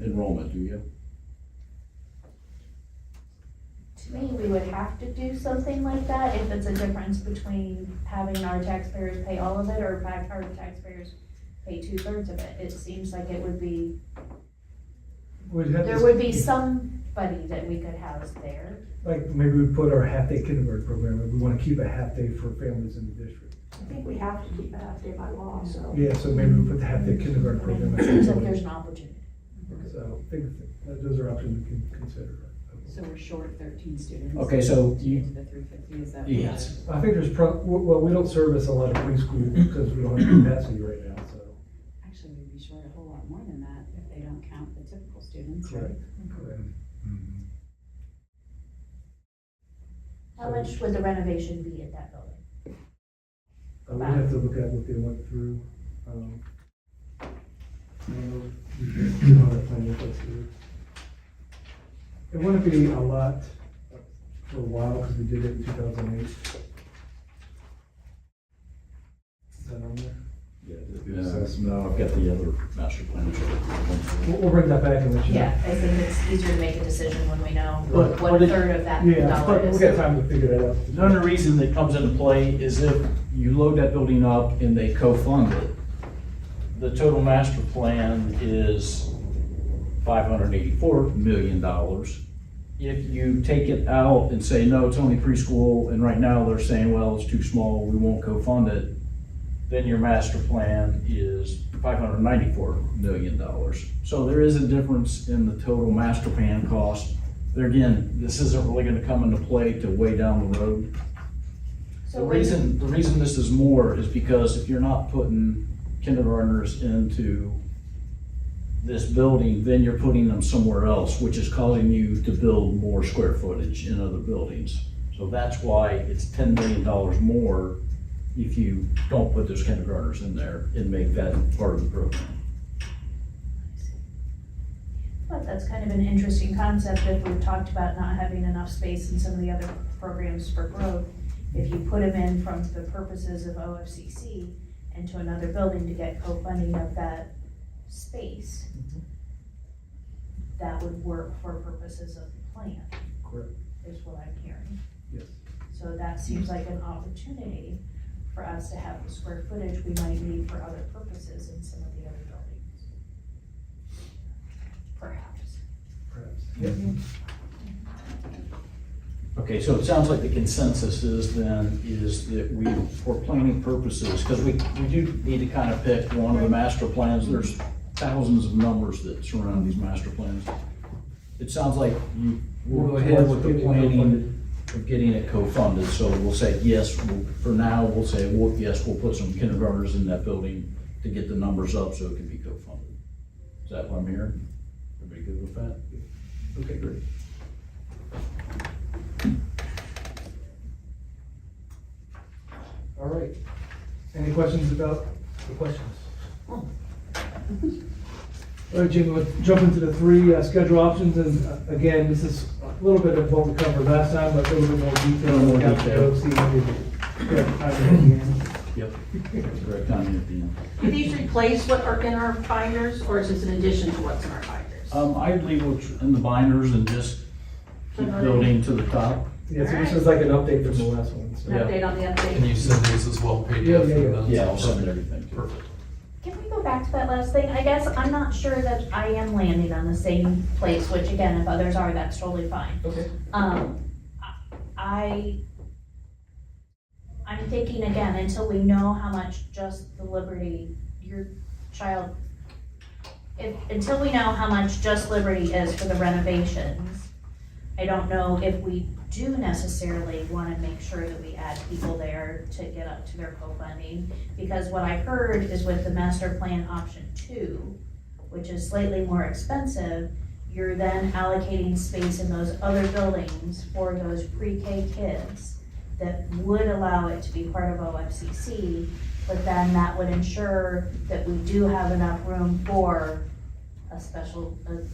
Speaker 6: enrollment, do you?
Speaker 7: To me, we would have to do something like that if it's a difference between having our taxpayers pay all of it or our taxpayers pay 2/3 of it. It seems like it would be, there would be somebody that we could house there.
Speaker 3: Like maybe we put our half-day kindergarten program, if we want to keep a half-day for families in the district.
Speaker 2: I think we have to keep a half day by law, so.
Speaker 3: Yeah, so maybe we put the half-day kindergarten program.
Speaker 7: It seems like there's an opportunity.
Speaker 3: So I think those are options we can consider.
Speaker 10: So we're short 13 students.
Speaker 6: Okay, so
Speaker 10: To get to the 350, is that?
Speaker 6: Yes.
Speaker 3: I think there's well, we don't service a lot of preschool because we don't have capacity right now, so.
Speaker 10: Actually, we'd be short a whole lot more than that if they don't count the typical students, right?
Speaker 3: Correct. Correct.
Speaker 7: How much would the renovation be at that building?
Speaker 3: We have to look at what they went through. You know that plan with us here. It wouldn't be a lot for a while because we did it in 2008. Is that on there?
Speaker 6: No, I've got the other master plan.
Speaker 3: We'll bring that back and let you know.
Speaker 7: Yeah, I think it's easier to make a decision when we know
Speaker 6: But-
Speaker 7: what
Speaker 6: but
Speaker 7: a
Speaker 6: it-
Speaker 7: third of that
Speaker 3: Yeah,
Speaker 7: dollar
Speaker 3: but
Speaker 7: is.
Speaker 3: we'll get time to figure that out.
Speaker 6: The only reason that comes into play is if you load that building up and they co-fund it, the total master plan is $584 million. If you take it out and say, no, it's only preschool, and right now they're saying, well, it's too small, we won't co-fund it, then your master plan is $594 million. So there is a difference in the total master plan cost. There again, this isn't really gonna come into play till way down the road.
Speaker 7: So
Speaker 6: The
Speaker 7: when-
Speaker 6: reason this is more is because if you're not putting kindergartners into this building, then you're putting them somewhere else, which is causing you to build more square footage in other buildings. So that's why it's $10 million more if you don't put those kindergartners in there and make that part of the program.
Speaker 7: But that's kind of an interesting concept if we've talked about not having enough space in some of the other programs for growth. If you put them in from the purposes of OFCC into another building to get co-funding of that space, that would work for purposes of the plan,
Speaker 3: Correct.
Speaker 7: is what I'm hearing.
Speaker 3: Yes.
Speaker 7: So that seems like an opportunity for us to have the square footage we might need for other purposes in some of the other buildings. Perhaps.
Speaker 3: Perhaps. Yeah.
Speaker 6: Okay, so it sounds like the consensus is that we, for planning purposes, because we do need to kind of pick one of the master plans. There's thousands of numbers that surround these master plans. It sounds like we'll go ahead with the planning of getting it co-funded. So we'll say, yes, for now, we'll say, well, yes, we'll put some kindergartners in that building to get the numbers up so it can be co-funded. Is that what I'm hearing? Everybody good with that? Okay, great.
Speaker 3: All right. Any questions about the questions? All right, Jim, we'll jump into the three schedule options, and again, this is a little bit of what we covered last time, but a little bit more detail.
Speaker 6: More
Speaker 3: We got to
Speaker 6: detail.
Speaker 3: go see maybe, yeah, I mean,
Speaker 6: Yep. Direct timing at the end.
Speaker 2: Do these replace what are in our binders, or is this an addition to what's in our binders?
Speaker 6: I'd leave what's in the binders and just keep building to the top.
Speaker 3: Yeah, so this is like an update from the last one, so.
Speaker 2: An update on the
Speaker 1: Can
Speaker 2: update?
Speaker 1: you send these as well, PDF?
Speaker 3: Yeah, yeah,
Speaker 1: for
Speaker 3: yeah.
Speaker 1: those?
Speaker 6: Yeah, I'll send everything.
Speaker 1: Perfect.
Speaker 7: Can we go back to that last thing? I guess I'm not sure that I am landing on the same place, which again, if others are, that's totally fine.
Speaker 3: Okay.
Speaker 7: I'm thinking again, until we know how much just the Liberty, your child, until we know how much just Liberty is for the renovations, I don't know if we do necessarily wanna make sure that we add people there to get up to their co-funding. Because what I heard is with the master plan option 2, which is slightly more expensive, you're then allocating space in those other buildings for those pre-K kids that would allow it to be part of OFCC, but then that would ensure that we do have enough room for a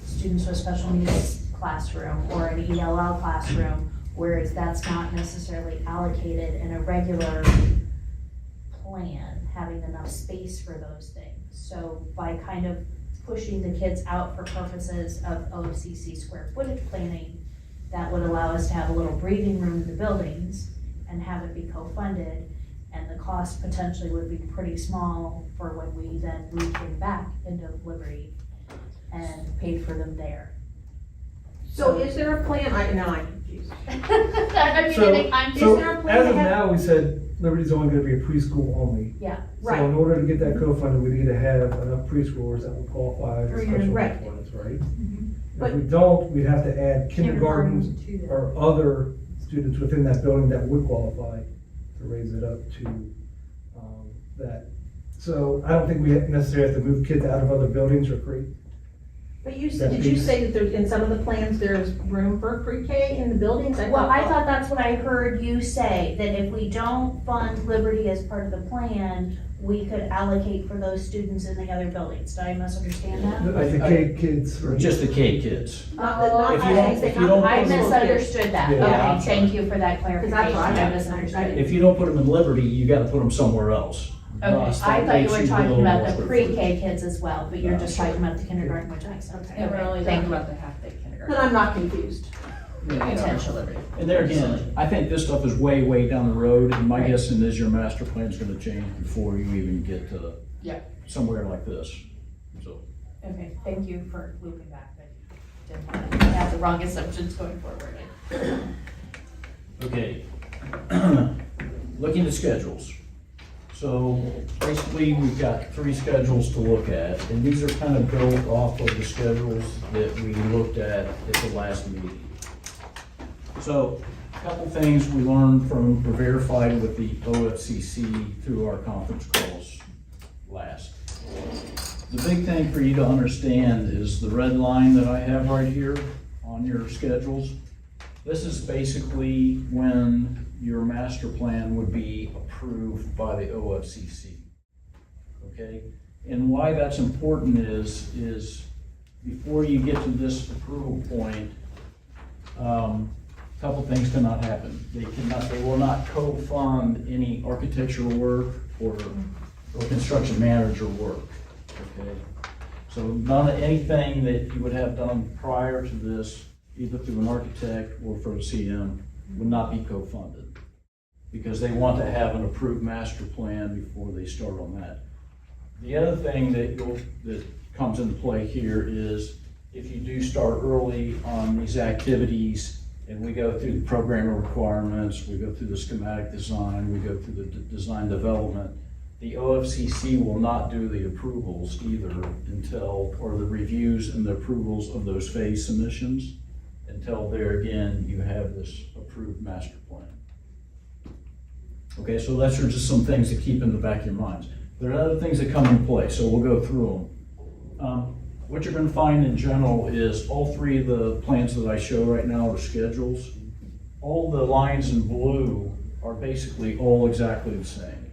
Speaker 7: students with special needs classroom or an ELL classroom, whereas that's not necessarily allocated in a regular plan, having enough space for those things. So by kind of pushing the kids out for purposes of OFCC square footage planning, that would allow us to have a little breathing room in the buildings and have it be co-funded, and the cost potentially would be pretty small for when we then moved them back into Liberty and paid for them there.
Speaker 2: So is there a plan, I'm confused.
Speaker 7: I mean,
Speaker 3: So,
Speaker 7: I'm,
Speaker 3: so
Speaker 2: there a plan
Speaker 3: as
Speaker 2: to
Speaker 3: of
Speaker 2: have-
Speaker 3: now, we said Liberty's only gonna be a preschool only.
Speaker 7: yeah,
Speaker 3: So in order to get that co-funded, we need to have enough preschoolers that will qualify
Speaker 2: For
Speaker 3: as
Speaker 2: your-
Speaker 3: special
Speaker 2: right.
Speaker 3: ed funds, right?
Speaker 2: But-
Speaker 3: If we don't, we'd have to add kindergarten
Speaker 4: to that.
Speaker 3: or other students within that building that would qualify to raise it up to, that. So I don't think we necessarily have to move kids out of other buildings or create.
Speaker 2: But did you say that there's, in some of the plans, there's room for pre-K in the buildings?
Speaker 7: well, I thought that's what I heard you say, that if we don't fund Liberty as part of the plan, we could allocate for those students in the other buildings. Did I misunderstand that?
Speaker 3: Like the K kids,
Speaker 6: Or
Speaker 3: right?
Speaker 6: just the K kids.
Speaker 2: Not
Speaker 6: If you don't- if you don't-
Speaker 7: I
Speaker 2: preschool kids.
Speaker 7: misunderstood that,
Speaker 3: Yeah.
Speaker 7: okay, thank you for that clarification,
Speaker 2: that's what I
Speaker 7: I
Speaker 2: got.
Speaker 7: misunderstood.
Speaker 6: If you don't put them in Liberty, you gotta put them somewhere else.
Speaker 7: Okay,
Speaker 6: Thus,
Speaker 7: I
Speaker 6: that
Speaker 7: thought you
Speaker 6: makes
Speaker 7: were
Speaker 6: build
Speaker 7: talking
Speaker 6: more
Speaker 7: about the
Speaker 6: square footage.
Speaker 7: pre-K kids as well, but you're just talking about the kindergarten, which makes sense.
Speaker 9: Yeah, we're only
Speaker 7: Thank
Speaker 9: talking
Speaker 7: you.
Speaker 9: about the half-day kindergarten.
Speaker 2: Then I'm not confused.
Speaker 7: Potentially.
Speaker 6: And there again, I think this stuff is way, way down the road, and my guessing is your master plan's gonna change before you even get to
Speaker 9: Yeah.
Speaker 6: somewhere like this, so.
Speaker 7: Okay, thank you for looping back, but didn't have the wrong assumptions going forward.
Speaker 6: Okay. Looking at schedules. So basically, we've got 3 schedules to look at, and these are kind of built off of the schedules that we looked at the last meeting. So, a couple things we learned from, or verified with the OFCC through our conference calls last. The big thing for you to understand is the red line that I have right here on your schedules. This is basically when your master plan would be approved by the OFCC. Okay? And why that's important is before you get to this approval point, a couple things cannot happen. They will not co-fund any architectural work or construction manager work. Okay? So none of anything that you would have done prior to this, either through an architect or from CM, would not be co-funded. Because they want to have an approved master plan before they start on that. The other thing that comes into play here is if you do start early on these activities and we go through the programming requirements, we go through the schematic design, we go through the design development, the OFCC will not do the approvals either until, or the reviews and the approvals of those phase submissions until there again, you have this approved master plan. Okay, so that's just some things to keep in the back of your minds. There are other things that come in play, so we'll go through them. What you're gonna find in general is all 3 of the plans that I show right now are schedules. All the lines in blue are basically all exactly the same.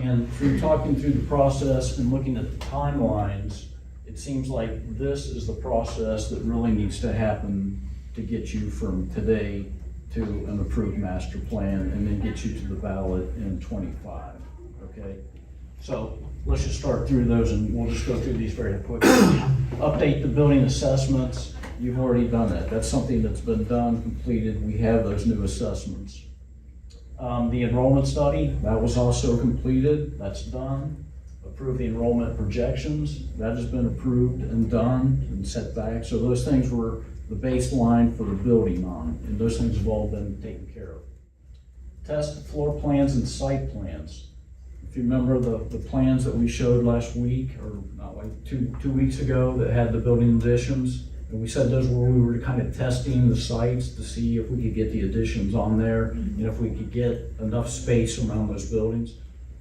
Speaker 6: And through talking through the process and looking at the timelines, it seems like this is the process that really needs to happen to get you from today to an approved master plan and then get you to the ballot in '25, okay? So let's just start through those and we'll just go through these very quickly. Update the building assessments, you've already done that. That's something that's been done, completed, we have those new assessments. The enrollment study, that was also completed, that's done. Approve the enrollment projections, that has been approved and done and set back. So those things were the baseline for the building on, and those things have all been taken care of. Test floor plans and site plans. If you remember the plans that we showed last week, or not, like two weeks ago, that had the building additions, and we said those were, we were kind of testing the sites to see if we could get the additions on there, and if we could get enough space around those buildings.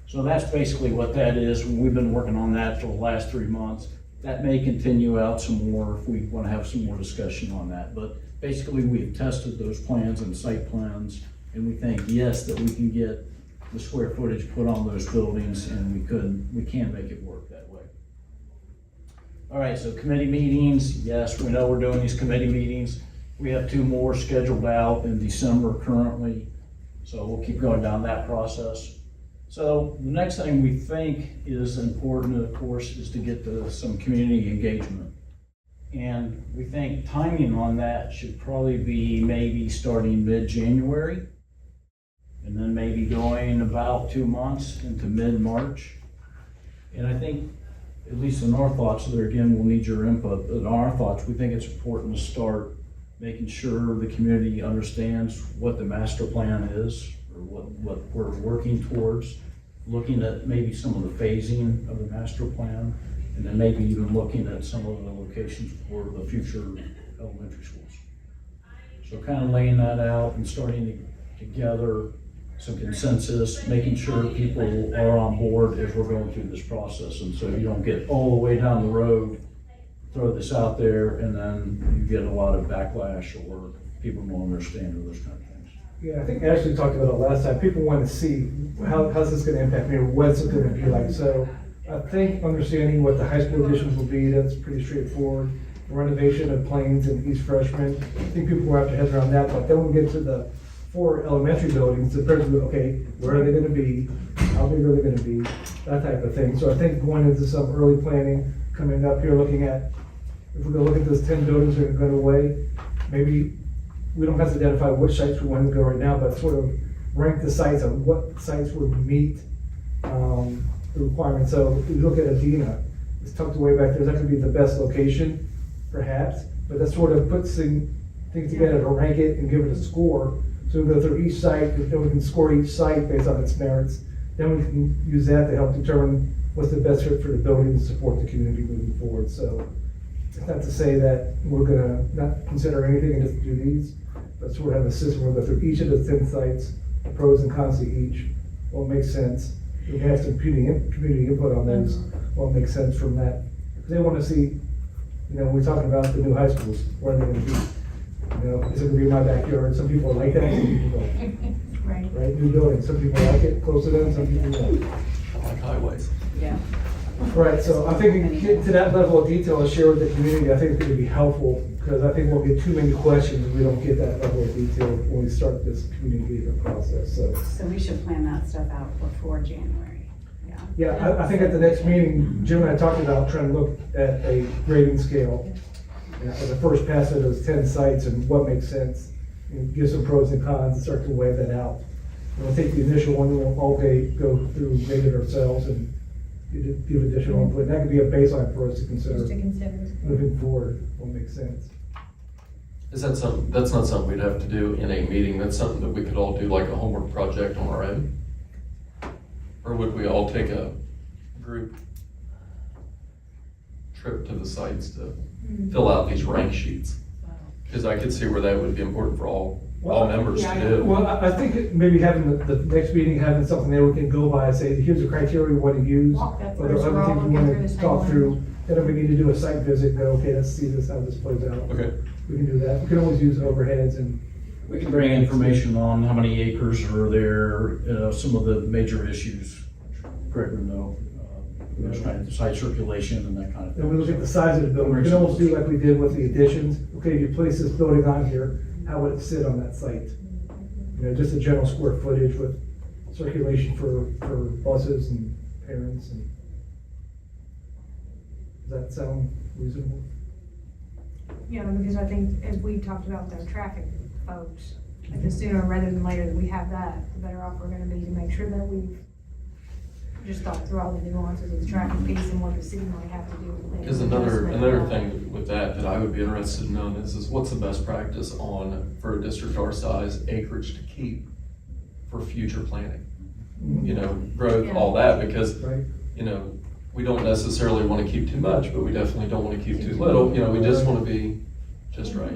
Speaker 6: So that's basically what that is. We've been working on that for the last 3 months. That may continue out some more if we want to have some more discussion on that. But basically, we've tested those plans and site plans, and we think, yes, that we can get the square footage put on those buildings, and we can make it work that way. All right, so committee meetings, yes, we know we're doing these committee meetings. We have 2 more scheduled out in December currently, so we'll keep going down that process. So the next thing we think is important, of course, is to get to some community engagement. And we think timing on that should probably be maybe starting mid-January, and then maybe going about 2 months into mid-March. And I think, at least in our thoughts, there again, we'll need your input, but in our thoughts, we think it's important to start making sure the community understands what the master plan is, or what we're working towards, looking at maybe some of the phasing of the master plan, and then maybe even looking at some of the locations for the future elementary schools. So kind of laying that out and starting to gather some consensus, making sure people are on board as we're going through this process. And so you don't get all the way down the road, throw this out there, and then you get a lot of backlash or people don't understand or those kind of things.
Speaker 3: Yeah, I think Ashley talked about it last time. People want to see how's this going to impact me, or what's it going to be like. So I think understanding what the high school additions will be, that's pretty straightforward. The renovation of Plains and East Freshman, I think people will have their heads around that. But then when we get to the 4 elementary buildings, the parents will go, okay, where are they going to be? How big are they going to be? That type of thing. So I think going into some early planning, coming up here, looking at, if we're going to look at those 10 buildings that are going away, maybe we don't have to identify which sites we want to go right now, but sort of rank the sites on what sites would meet the requirements. So if you look at Adena, it's tucked away back there. That could be the best location, perhaps, but that sort of puts things together to rank it and give it a score. So we go through each site, then we can score each site based on its merits. Then we can use that to help determine what's the best fit for the building to support the community moving forward. So it's not to say that we're gonna not consider anything and just do these, but sort of have a system where we go through each of the 10 sites, the pros and cons to each, what makes sense. We can have some community input on those, what makes sense from that. Because they want to see, we're talking about the new high schools, where they're gonna be. Is it gonna be in my backyard? Some people like that, some people don't. Right, new buildings, some people like it, close to them, some people don't.
Speaker 1: I like highways.
Speaker 10: Yeah.
Speaker 3: Right, so I think getting to that level of detail and share with the community, I think it's gonna be helpful, because I think we'll get too many questions if we don't get that level of detail when we start this community engagement process, so.
Speaker 10: So we should plan that stuff out before January, yeah.
Speaker 3: Yeah, I think at the next meeting, Jim and I talked about trying to look at a grading scale, for the first pass of those 10 sites and what makes sense, and give some pros and cons and start to weigh that out. And we'll take the initial one, we'll all go through, grade it ourselves and give additional input. And that could be a baseline for us to consider
Speaker 4: Just to consider.
Speaker 3: moving forward, what makes sense.
Speaker 1: Is that something, that's not something we'd have to do in a meeting, that's something that we could all do like a homework project on our own? Or would we all take a group trip to the sites to fill out these rank sheets? Because I could see where that would be important for all members to do.
Speaker 3: Well, I think maybe having the next meeting, having something there we can go by and say, here's the criteria we want to use.
Speaker 4: Walk that
Speaker 3: Or there
Speaker 4: first,
Speaker 3: are
Speaker 4: we're
Speaker 3: other
Speaker 4: all
Speaker 3: things we
Speaker 4: looking
Speaker 3: want
Speaker 4: through the
Speaker 3: to
Speaker 4: same
Speaker 3: talk
Speaker 4: lens.
Speaker 3: through. Then if we need to do a site visit, go, okay, let's see this, how this plays out.
Speaker 1: Okay.
Speaker 3: We can do that. We can always use overheads and
Speaker 6: We can bring information on how many acres are there, some of the major issues, Greg would know, kind of site circulation and that kind of thing.
Speaker 3: And we look at the size of the building, we can almost do like we did with the additions. Okay, you place this building on here, how would it sit on that site? You know, just a general square footage with circulation for buses and parents and. Does that sound reasonable?
Speaker 4: You know, because I think as we talked about with our traffic folks, like the sooner rather than later that we have that, the better off we're gonna be to make sure that we've just thought through all the nuances of the traffic piece and what the city might have to do.
Speaker 1: Because another thing with that I would be interested in knowing is what's the best practice for a district our size, acreage to keep for future planning? You know, growth, all that, because,
Speaker 3: Right?
Speaker 1: you know, we don't necessarily want to keep too much, but we definitely don't want to keep too little, you know, we just want to be just right.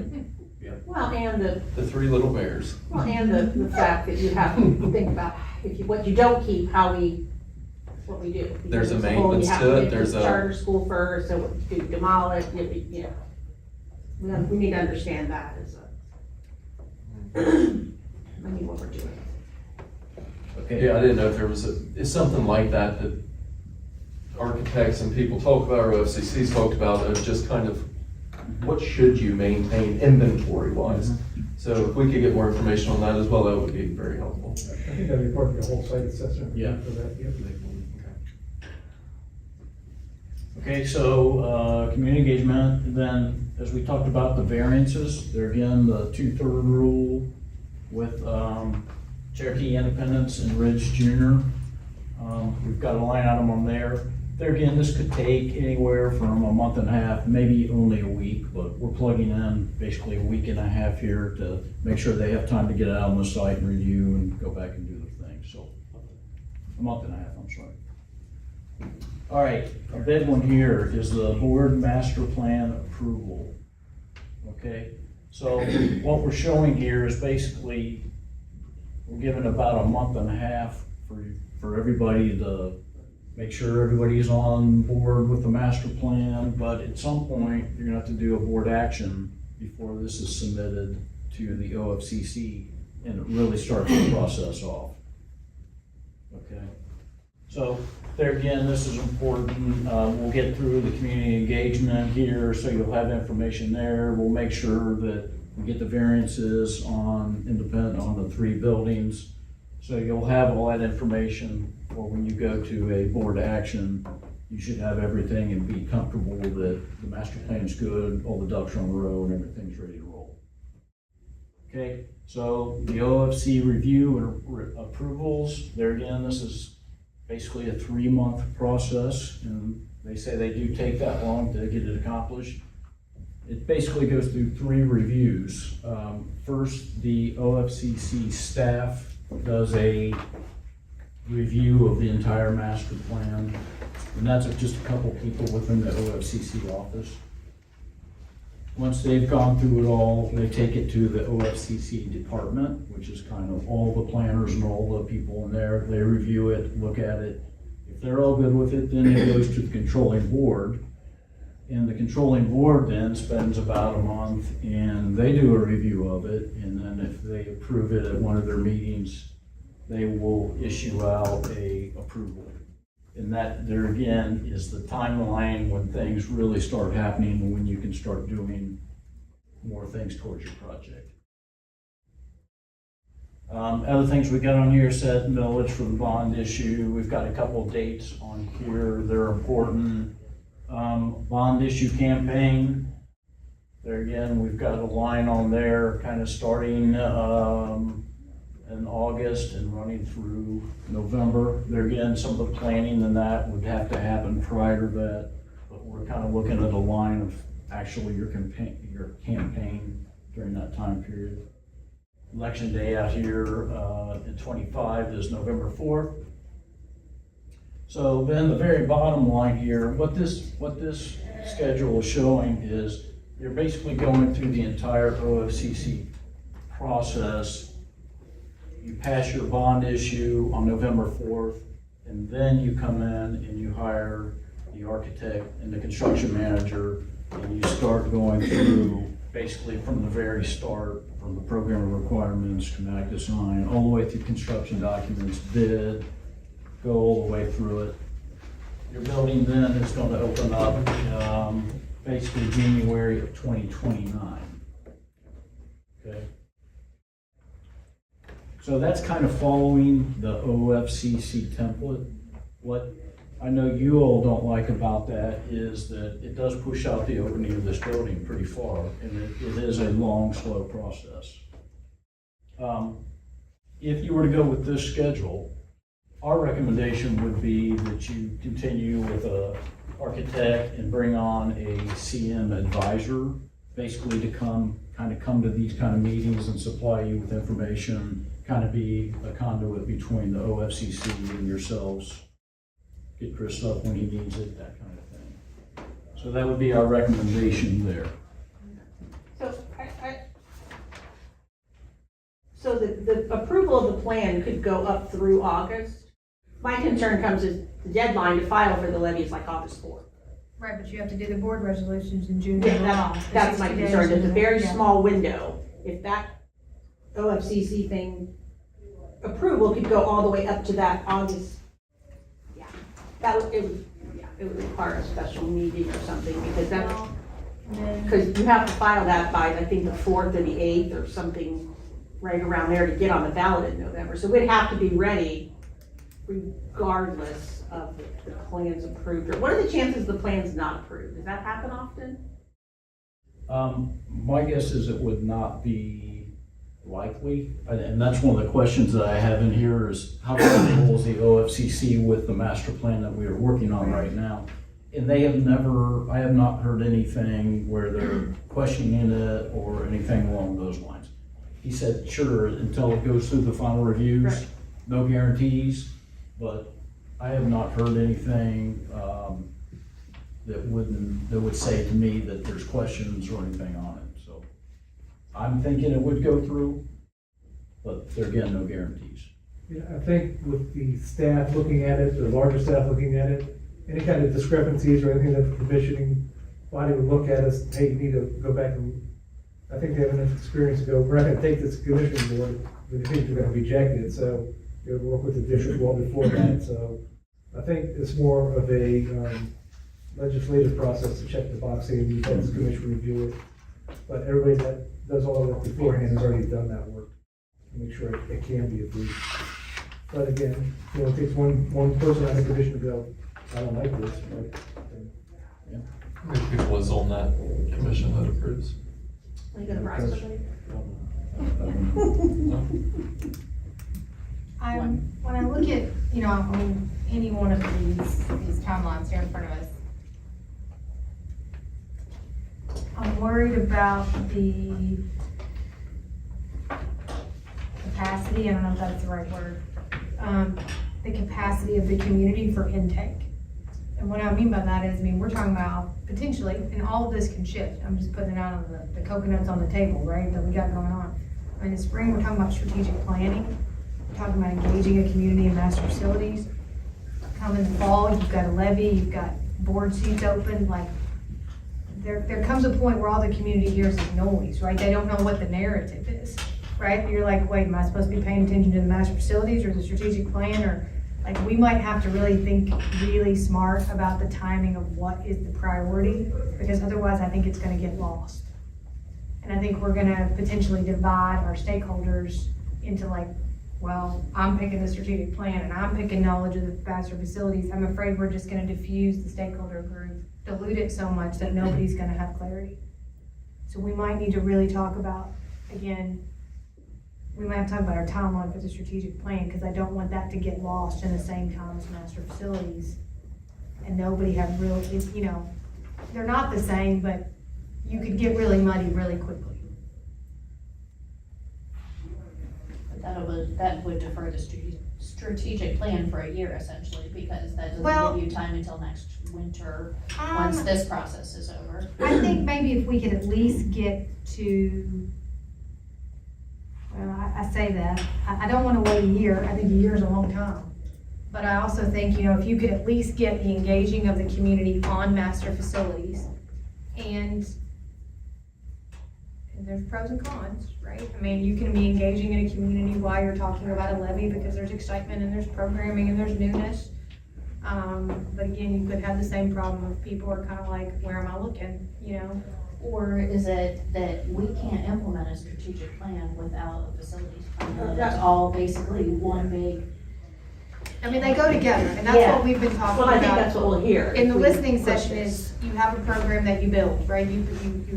Speaker 2: Well, and
Speaker 1: The three little bears.
Speaker 2: the fact that you have to think about what you don't keep, what we do.
Speaker 1: There's a
Speaker 2: Because
Speaker 1: maintenance
Speaker 2: you have
Speaker 1: to it,
Speaker 2: get the
Speaker 1: there's a-
Speaker 2: Charter school first, so you demolish, you know. We need to understand that as what we're doing.
Speaker 6: Okay.
Speaker 1: Yeah, I didn't know if there was is something like that architects and people talk about, or OFCC's talked about, of just kind of what should you maintain inventory wise? So if we could get more information on that as well, that would be very helpful.
Speaker 3: I think that'd be part of your whole site assessment.
Speaker 6: Yeah.
Speaker 3: For that, yeah.
Speaker 6: Okay, so, community engagement, and then, as we talked about the variances, there again, the 2/3 rule with, Cherokee Independence and Ridge Junior. We've got a line item on there. There again, this could take anywhere from a month and a half, maybe only a week, but we're plugging in basically a week and a half here to make sure they have time to get out on the site and review and go back and do their thing, so. A month and a half, I'm sorry. All right, a big one here is the board master plan approval. Okay, so what we're showing here is basically, we're given about a month and a half for everybody to make sure everybody's on board with the master plan, but at some point, you're gonna have to do a board action before this is submitted to the OFCC, and it really starts the process off. Okay, so there again, this is important. We'll get through the community engagement here, so you'll have information there. We'll make sure that we get the variances on the 3 buildings. So you'll have all that information, or when you go to a board action, you should have everything and be comfortable that the master plan's good, all the ducks are on the road, and everything's ready to roll. Okay, so the OFC review and approvals, there again, this is basically a 3-month process, and they say they do take that long to get it accomplished. It basically goes through 3 reviews. First, the OFCC staff does a review of the entire master plan, and that's just a couple people within the OFCC office. Once they've gone through it all, they take it to the OFCC department, which is kind of all the planners and all the people in there. They review it, look at it. If they're all good with it, then it goes to the controlling board. And the controlling board then spends about a month and they do a review of it. And then if they approve it at one of their meetings, they will issue out a approval. And that, there again, is the timeline when things really start happening and when you can start doing more things towards your project. Other things we got on here, set millage for the bond issue. We've got a couple of dates on here. They're important. Bond issue campaign. There again, we've got a line on there kind of starting in August and running through November. There again, some of the planning and that would have to happen prior to that, but we're kind of looking at a line of actually your campaign during that time period. Election day out here in 25 is November 4th. So then the very bottom line here, what this schedule is showing is you're basically going through the entire OFCC process. You pass your bond issue on November 4th, and then you come in and you hire the architect and the construction manager, and you start going through basically from the very start, from the program of requirements, schematic design, all the way through construction documents, bid, go all the way through it. Your building then is going to open up basically January of 2029. Okay? So that's kind of following the OFCC template. What I know you all don't like about that is that it does push out the opening of this building pretty far, and it is a long, slow process. If you were to go with this schedule, our recommendation would be that you continue with a architect and bring on a CM advisor, basically to come to these kind of meetings and supply you with information, kind of be a conduit between the OFCC and yourselves. Get Chris up when he needs it, that kind of thing. So that would be our recommendation there.
Speaker 2: So the approval of the plan could go up through August. My concern comes is the deadline to file for the levy is like August 4th.
Speaker 4: Right, but you have to do the board resolutions in June
Speaker 2: Yeah,
Speaker 4: and July.
Speaker 2: that's my
Speaker 4: 60 days
Speaker 2: concern, it's a very
Speaker 4: yeah.
Speaker 2: small window. If that OFCC thing approval could go all the way up to that August, yeah, it would require a special meeting or something, because that's,
Speaker 4: Well, and then-
Speaker 2: because you have to file that by, I think, the 4th or the 8th or something right around there to get on the ballot in November. So we'd have to be ready regardless of the plan's approved. Or what are the chances the plan's not approved? Does that happen often?
Speaker 6: My guess is it would not be likely, and that's one of the questions that I have in here is how comfortable is the OFCC with the master plan that we are working on right now? And I have not heard anything where they're questioning it or anything along those lines. He said, sure, until it goes through the final reviews,
Speaker 2: Right.
Speaker 6: no guarantees, but I have not heard anything that would say to me that there's questions or anything on it. So I'm thinking it would go through, but there again, no guarantees.
Speaker 3: Yeah, I think with the staff looking at it, the larger staff looking at it, any kind of discrepancies or anything that the commissioning body would look at us, hey, you need to go back and, I think they have enough experience to go, we're not gonna take this commissioning board, we think we're gonna reject it, so they would work with the district well before that, so I think it's more of a legislative process to check the box, saying you have this commission review it. But everybody that does all the work beforehand has already done that work, to make sure it can be approved. But again, it takes one person on the commission to go, I don't like this, but,
Speaker 1: How many people is on that commission that approves?
Speaker 2: Like approximately?
Speaker 4: When I look at,
Speaker 11: Any one of these timelines here in front of us.
Speaker 4: I'm worried about the capacity, I don't know if that's the right word, the capacity of the community for intake. And what I mean by that is, we're talking about potentially, and all of this can shift, I'm just putting it out on the coconuts on the table, right, that we got going on. In the spring, we're talking about strategic planning, we're talking about engaging a community in master facilities. Come in the fall, you've got a levy, you've got board seats open, like, there comes a point where all the community hears is noise, right? They don't know what the narrative is, right? You're like, wait, am I supposed to be paying attention to the master facilities or the strategic plan? Or, like, we might have to really think really smart about the timing of what is the priority, because otherwise I think it's gonna get lost. And I think we're gonna potentially divide our stakeholders into like, well, I'm picking the strategic plan and I'm picking knowledge of the master facilities. I'm afraid we're just gonna diffuse the stakeholder group, dilute it so much that nobody's gonna have clarity. So we might need to really talk about, again, we might have to talk about our timeline for the strategic plan, because I don't want that to get lost in the same time as master facilities. And nobody have real, they're not the same, but you could get really muddy really quickly.
Speaker 7: But that would defer the strategic plan for a year essentially, because that
Speaker 4: Well-
Speaker 7: doesn't give you time until next winter,
Speaker 4: Um,
Speaker 7: once this process is over.
Speaker 4: I think maybe if we could at least get to, well, I say that, I don't wanna wait a year, I think a year is a long time. But I also think, if you could at least get the engaging of the community on master facilities, and there's pros and cons, right? I mean, you can be engaging in a community while you're talking about a levy because there's excitement and there's programming and there's newness. But again, you could have the same problem if people are kind of like, where am I looking, you know?
Speaker 7: Or is it that we can't implement a strategic plan without a facilities plan? That's all basically one big.
Speaker 4: I mean, they go together, and that's
Speaker 7: Yeah.
Speaker 4: what we've been talking
Speaker 2: Well, I think
Speaker 4: about.
Speaker 2: that's what we'll hear.
Speaker 4: In the
Speaker 2: if we
Speaker 4: listening
Speaker 2: push
Speaker 4: session
Speaker 2: this.
Speaker 4: is, you have a program that you build, right? You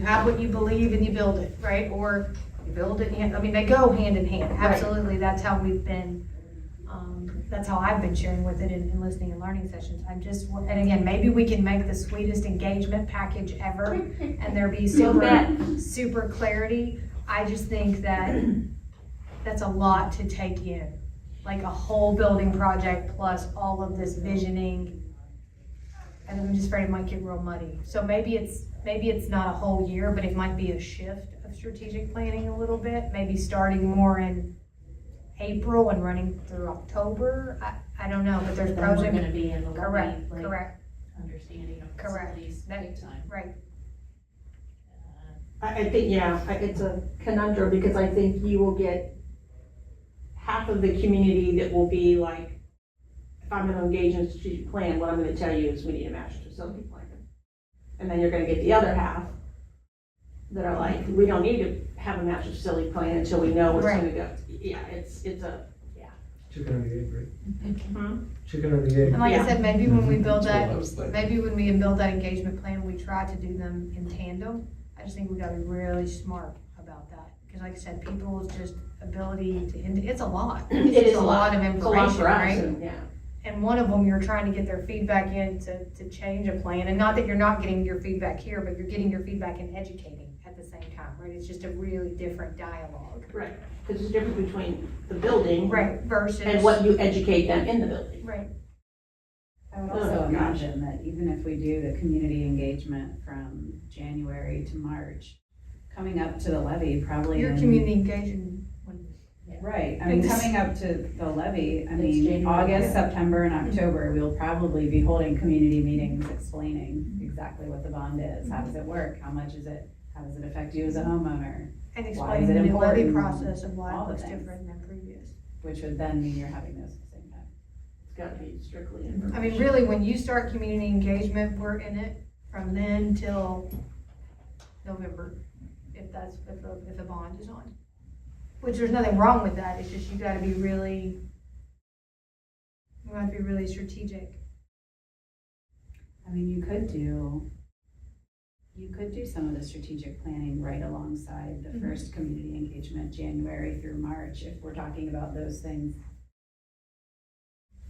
Speaker 4: have what you believe and you build it, right? Or you build it, I mean, they go hand in hand.
Speaker 2: Right.
Speaker 4: Absolutely, that's how we've been, that's how I've been sharing with it in listening and learning sessions. And again, maybe we can make the sweetest engagement package ever and there be super clarity. I just think that that's a lot to take in. Like a whole building project plus all of this visioning. And I'm just afraid it might get real muddy. So maybe it's not a whole year, but it might be a shift of strategic planning a little bit. Maybe starting more in April and running through October. I don't know, but there's
Speaker 7: Then
Speaker 4: pros
Speaker 7: we're
Speaker 4: and
Speaker 7: gonna be in the
Speaker 4: correct,
Speaker 7: like,
Speaker 4: correct,
Speaker 7: understanding of
Speaker 4: correct.
Speaker 7: facilities
Speaker 4: That-
Speaker 7: big time.
Speaker 4: right.
Speaker 2: I think, yeah, it's a conundrum because I think you will get half of the community that will be like, if I'm gonna engage in a strategic plan, what I'm gonna tell you is we need a master facility plan. And then you're gonna get the other half that are like, we don't need to have a master facility plan until we know what's gonna go. Yeah, it's a,
Speaker 3: Chicken or the egg, right?
Speaker 2: Hmm?
Speaker 3: Chicken or the egg.
Speaker 4: And like
Speaker 2: Yeah.
Speaker 4: I said, maybe when we build
Speaker 1: That's what I
Speaker 4: that,
Speaker 1: was thinking.
Speaker 4: maybe when we build that engagement plan, we try to do them in tandem. I just think we gotta be really smart about that. Cause like I said, people's just ability to, it's a lot.
Speaker 2: it
Speaker 4: It's
Speaker 2: is
Speaker 4: just
Speaker 2: a lot.
Speaker 4: of
Speaker 2: It's a lot
Speaker 4: information,
Speaker 2: for us,
Speaker 4: right?
Speaker 2: and, yeah.
Speaker 4: And one of them, you're trying to get their feedback in to change a plan. And not that you're not getting your feedback here, but you're getting your feedback and educating at the same time, right? It's just a really different dialogue.
Speaker 2: Right, because there's a difference between the building.
Speaker 4: Right, versus.
Speaker 2: And what you educate them in the building.
Speaker 4: Right,
Speaker 10: I would
Speaker 2: Oh,
Speaker 10: also
Speaker 2: gosh.
Speaker 10: imagine that even if we do the community engagement from January to March, coming up to the levy, probably
Speaker 4: your
Speaker 10: in-
Speaker 4: community engagement, when,
Speaker 10: Right, I mean,
Speaker 4: It's-
Speaker 10: coming up to the levy, I
Speaker 7: It's
Speaker 10: mean,
Speaker 7: January,
Speaker 10: August,
Speaker 7: yeah.
Speaker 10: September, and October, we'll probably be holding community meetings explaining exactly what the bond is, how does it work, how much is it, how does it affect you as a homeowner,
Speaker 4: and
Speaker 10: Why is
Speaker 4: explaining
Speaker 10: it
Speaker 4: the new levy
Speaker 10: important?
Speaker 4: process of why
Speaker 10: All
Speaker 4: it
Speaker 10: the
Speaker 4: looks
Speaker 10: things.
Speaker 4: different than previous.
Speaker 10: which would then mean you're having those at the same time.
Speaker 2: It's gotta be strictly information.
Speaker 4: I mean, really, when you start community engagement, we're in it from then till November, if the bond is on. Which there's nothing wrong with that, it's just you gotta be really, you have to be really strategic.
Speaker 10: I mean, you could do some of the strategic planning right alongside the first community engagement, January through March, if we're talking about those things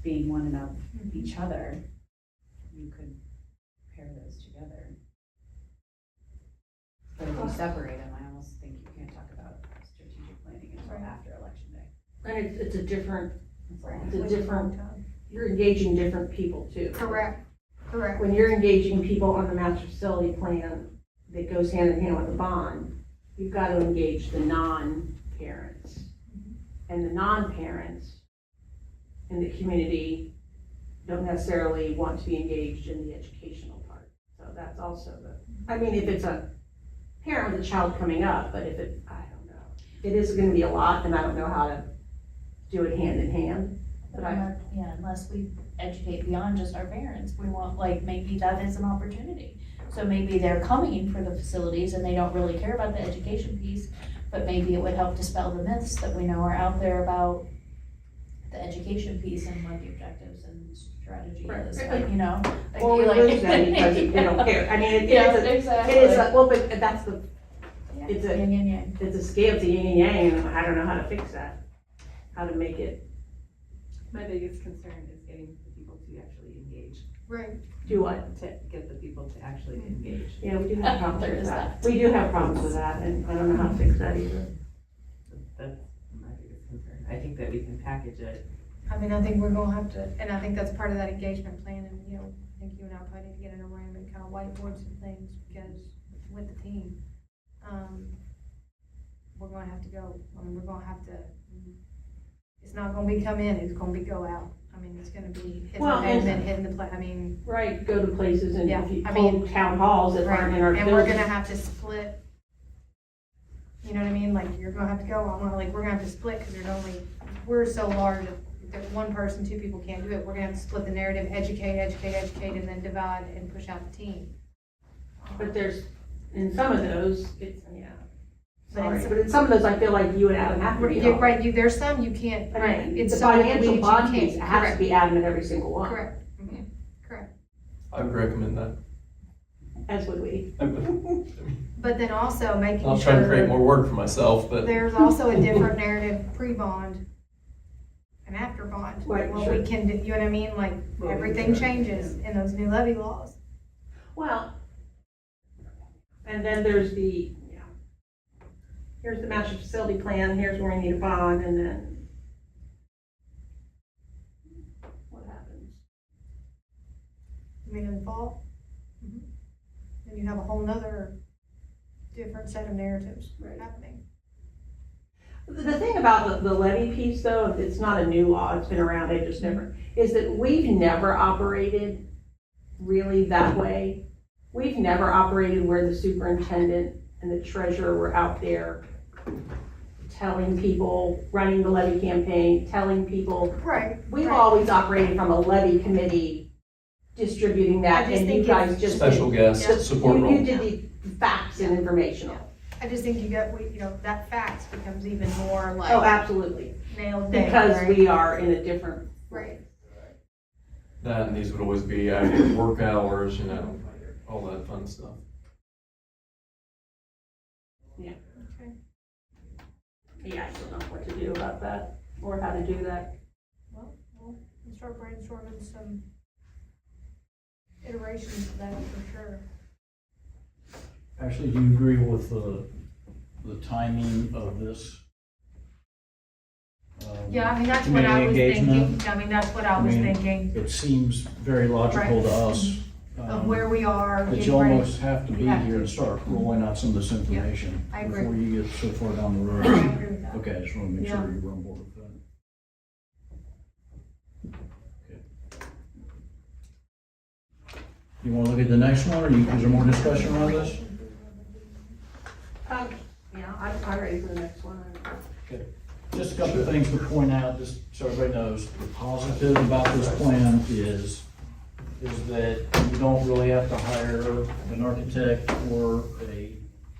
Speaker 10: being one and of each other, you could pair those together. But if you separate them, I almost think you can't talk about strategic planning until after election day.
Speaker 2: And it's a different,
Speaker 10: It's a lot.
Speaker 2: it's a different, you're engaging different people too.
Speaker 4: Correct.
Speaker 2: When you're engaging people on the master facility plan that goes hand in hand with the bond, you've got to engage the non-parents. And the non-parents in the community don't necessarily want to be engaged in the educational part. So that's also I mean, if it's a parent with a child coming up, but if it, I don't know. It is gonna be a lot, and I don't know how to do it hand in hand. But
Speaker 7: Yeah, unless we educate beyond just our parents, we want, like, maybe that is an opportunity. So maybe they're coming for the facilities and they don't really care about the education piece, but maybe it would help dispel the myths that we know are out there about the education piece and what the objectives and strategy
Speaker 2: Right.
Speaker 7: is, like, you know? like
Speaker 2: Or we
Speaker 7: you like-
Speaker 2: lose them because they don't care. I mean, it
Speaker 7: Yeah,
Speaker 2: is a,
Speaker 7: exactly.
Speaker 2: it is a, well, but that's the,
Speaker 7: Yeah,
Speaker 2: it's a-
Speaker 7: yin and yang.
Speaker 2: it's a scale, it's a yin and yang, and I don't know how to fix that. How to make it,
Speaker 12: My biggest concern is getting the people to actually engage,
Speaker 4: Right.
Speaker 2: do what?
Speaker 12: to get the people to actually engage.
Speaker 2: Yeah, we do have problems
Speaker 7: There
Speaker 2: with
Speaker 7: is
Speaker 2: that. We do have problems with that, and I don't know how to fix that either.
Speaker 12: That's my biggest concern. I think that we can package it.
Speaker 4: I mean, I think we're gonna have to, and I think that's part of that engagement plan, and, you know, I think you and I probably need to get in a room and kind of whiteboard some things, because with the team, we're gonna have to go, I mean, we're gonna have to, it's not gonna be come in, it's gonna be go out. I mean, it's gonna be hitting the
Speaker 2: Well,
Speaker 4: beds
Speaker 2: and-
Speaker 4: and hitting the I mean,
Speaker 2: Right, go to places and
Speaker 4: Yeah,
Speaker 2: if you
Speaker 4: I mean-
Speaker 2: hold town halls that
Speaker 4: right,
Speaker 2: aren't in our
Speaker 4: and we're
Speaker 2: building.
Speaker 4: gonna have to split You know what I mean? Like, you're gonna have to go, I'm gonna, like, we're gonna have to split, cause there's only, we're so large, that one person, two people can't do it. We're gonna have to split the narrative, educate, and then divide and push out the team.
Speaker 2: But there's, in some of those, it's, yeah.
Speaker 4: But
Speaker 2: Sorry,
Speaker 4: it's-
Speaker 2: but in some of those, I feel like you and Adam have to be.
Speaker 4: You're right, there's some you can't,
Speaker 2: Right,
Speaker 4: it's
Speaker 2: the
Speaker 4: so in the
Speaker 2: financial
Speaker 4: weeds, you
Speaker 2: bond
Speaker 4: can't.
Speaker 2: piece has to be adamant every single one.
Speaker 4: Correct, mhm, correct.
Speaker 1: I would recommend that.
Speaker 2: As would we.
Speaker 4: But then also making
Speaker 1: I'll try to create more
Speaker 4: sure
Speaker 1: work for myself, but.
Speaker 4: there's also a different narrative pre-bond and after bond.
Speaker 2: Right,
Speaker 4: Well,
Speaker 2: sure.
Speaker 4: we can, you know what I mean, like,
Speaker 3: Well,
Speaker 4: everything
Speaker 3: yeah.
Speaker 4: changes in those new levy laws.
Speaker 2: Well, and then there's the, yeah. Here's the master facility plan, here's where we need a bond, and then what happens?
Speaker 4: I mean, in the fall. Then you have a whole nother different set of narratives happening.
Speaker 2: The thing about the levy piece, though, it's not a new law, it's been around, it just never, is that we've never operated really that way. We've never operated where the superintendent and the treasurer were out there telling people, running the levy campaign, telling people.
Speaker 4: Right.
Speaker 2: We've
Speaker 4: right.
Speaker 2: always operated from a levy committee distributing that,
Speaker 4: I just
Speaker 2: and you
Speaker 4: think
Speaker 2: guys
Speaker 4: it's-
Speaker 2: just.
Speaker 1: Special guest
Speaker 2: did-
Speaker 1: support
Speaker 2: you
Speaker 1: role.
Speaker 2: did the facts and informational.
Speaker 4: I just think you got, you know, that facts becomes even more like.
Speaker 2: Oh, absolutely,
Speaker 4: Nailed down,
Speaker 2: because
Speaker 4: right?
Speaker 2: we are in a different.
Speaker 4: Right.
Speaker 1: That, and these would always be after work hours, you know, all that fun stuff.
Speaker 2: Yeah.
Speaker 4: Okay.
Speaker 2: Yeah, I don't know what to do about that, or how to do that.
Speaker 4: Well, we'll start brainstorming some iterations of that for sure.
Speaker 6: Actually, do you agree with the timing of this?
Speaker 4: Yeah, I mean, that's what I was
Speaker 6: community
Speaker 4: thinking.
Speaker 6: engagement?
Speaker 4: I mean, that's what I was
Speaker 6: I mean,
Speaker 4: thinking,
Speaker 6: It seems very logical to us.
Speaker 4: of where we are.
Speaker 6: That
Speaker 4: getting
Speaker 6: you
Speaker 4: ready.
Speaker 6: almost have to be
Speaker 4: We have
Speaker 6: here
Speaker 4: to.
Speaker 6: to start rolling out some of this information
Speaker 4: I agree.
Speaker 6: before you get so far down the
Speaker 4: I
Speaker 6: road.
Speaker 4: agree with that.
Speaker 6: Okay, I just want to make
Speaker 4: Yeah.
Speaker 6: sure you're on board with that. You want to look at the next one, or is there more discussion around this?
Speaker 2: Yeah, I'm ready for the next one.
Speaker 6: Just a couple of things to point out, just so everybody knows, the positive about this plan is that you don't really have to hire an architect or a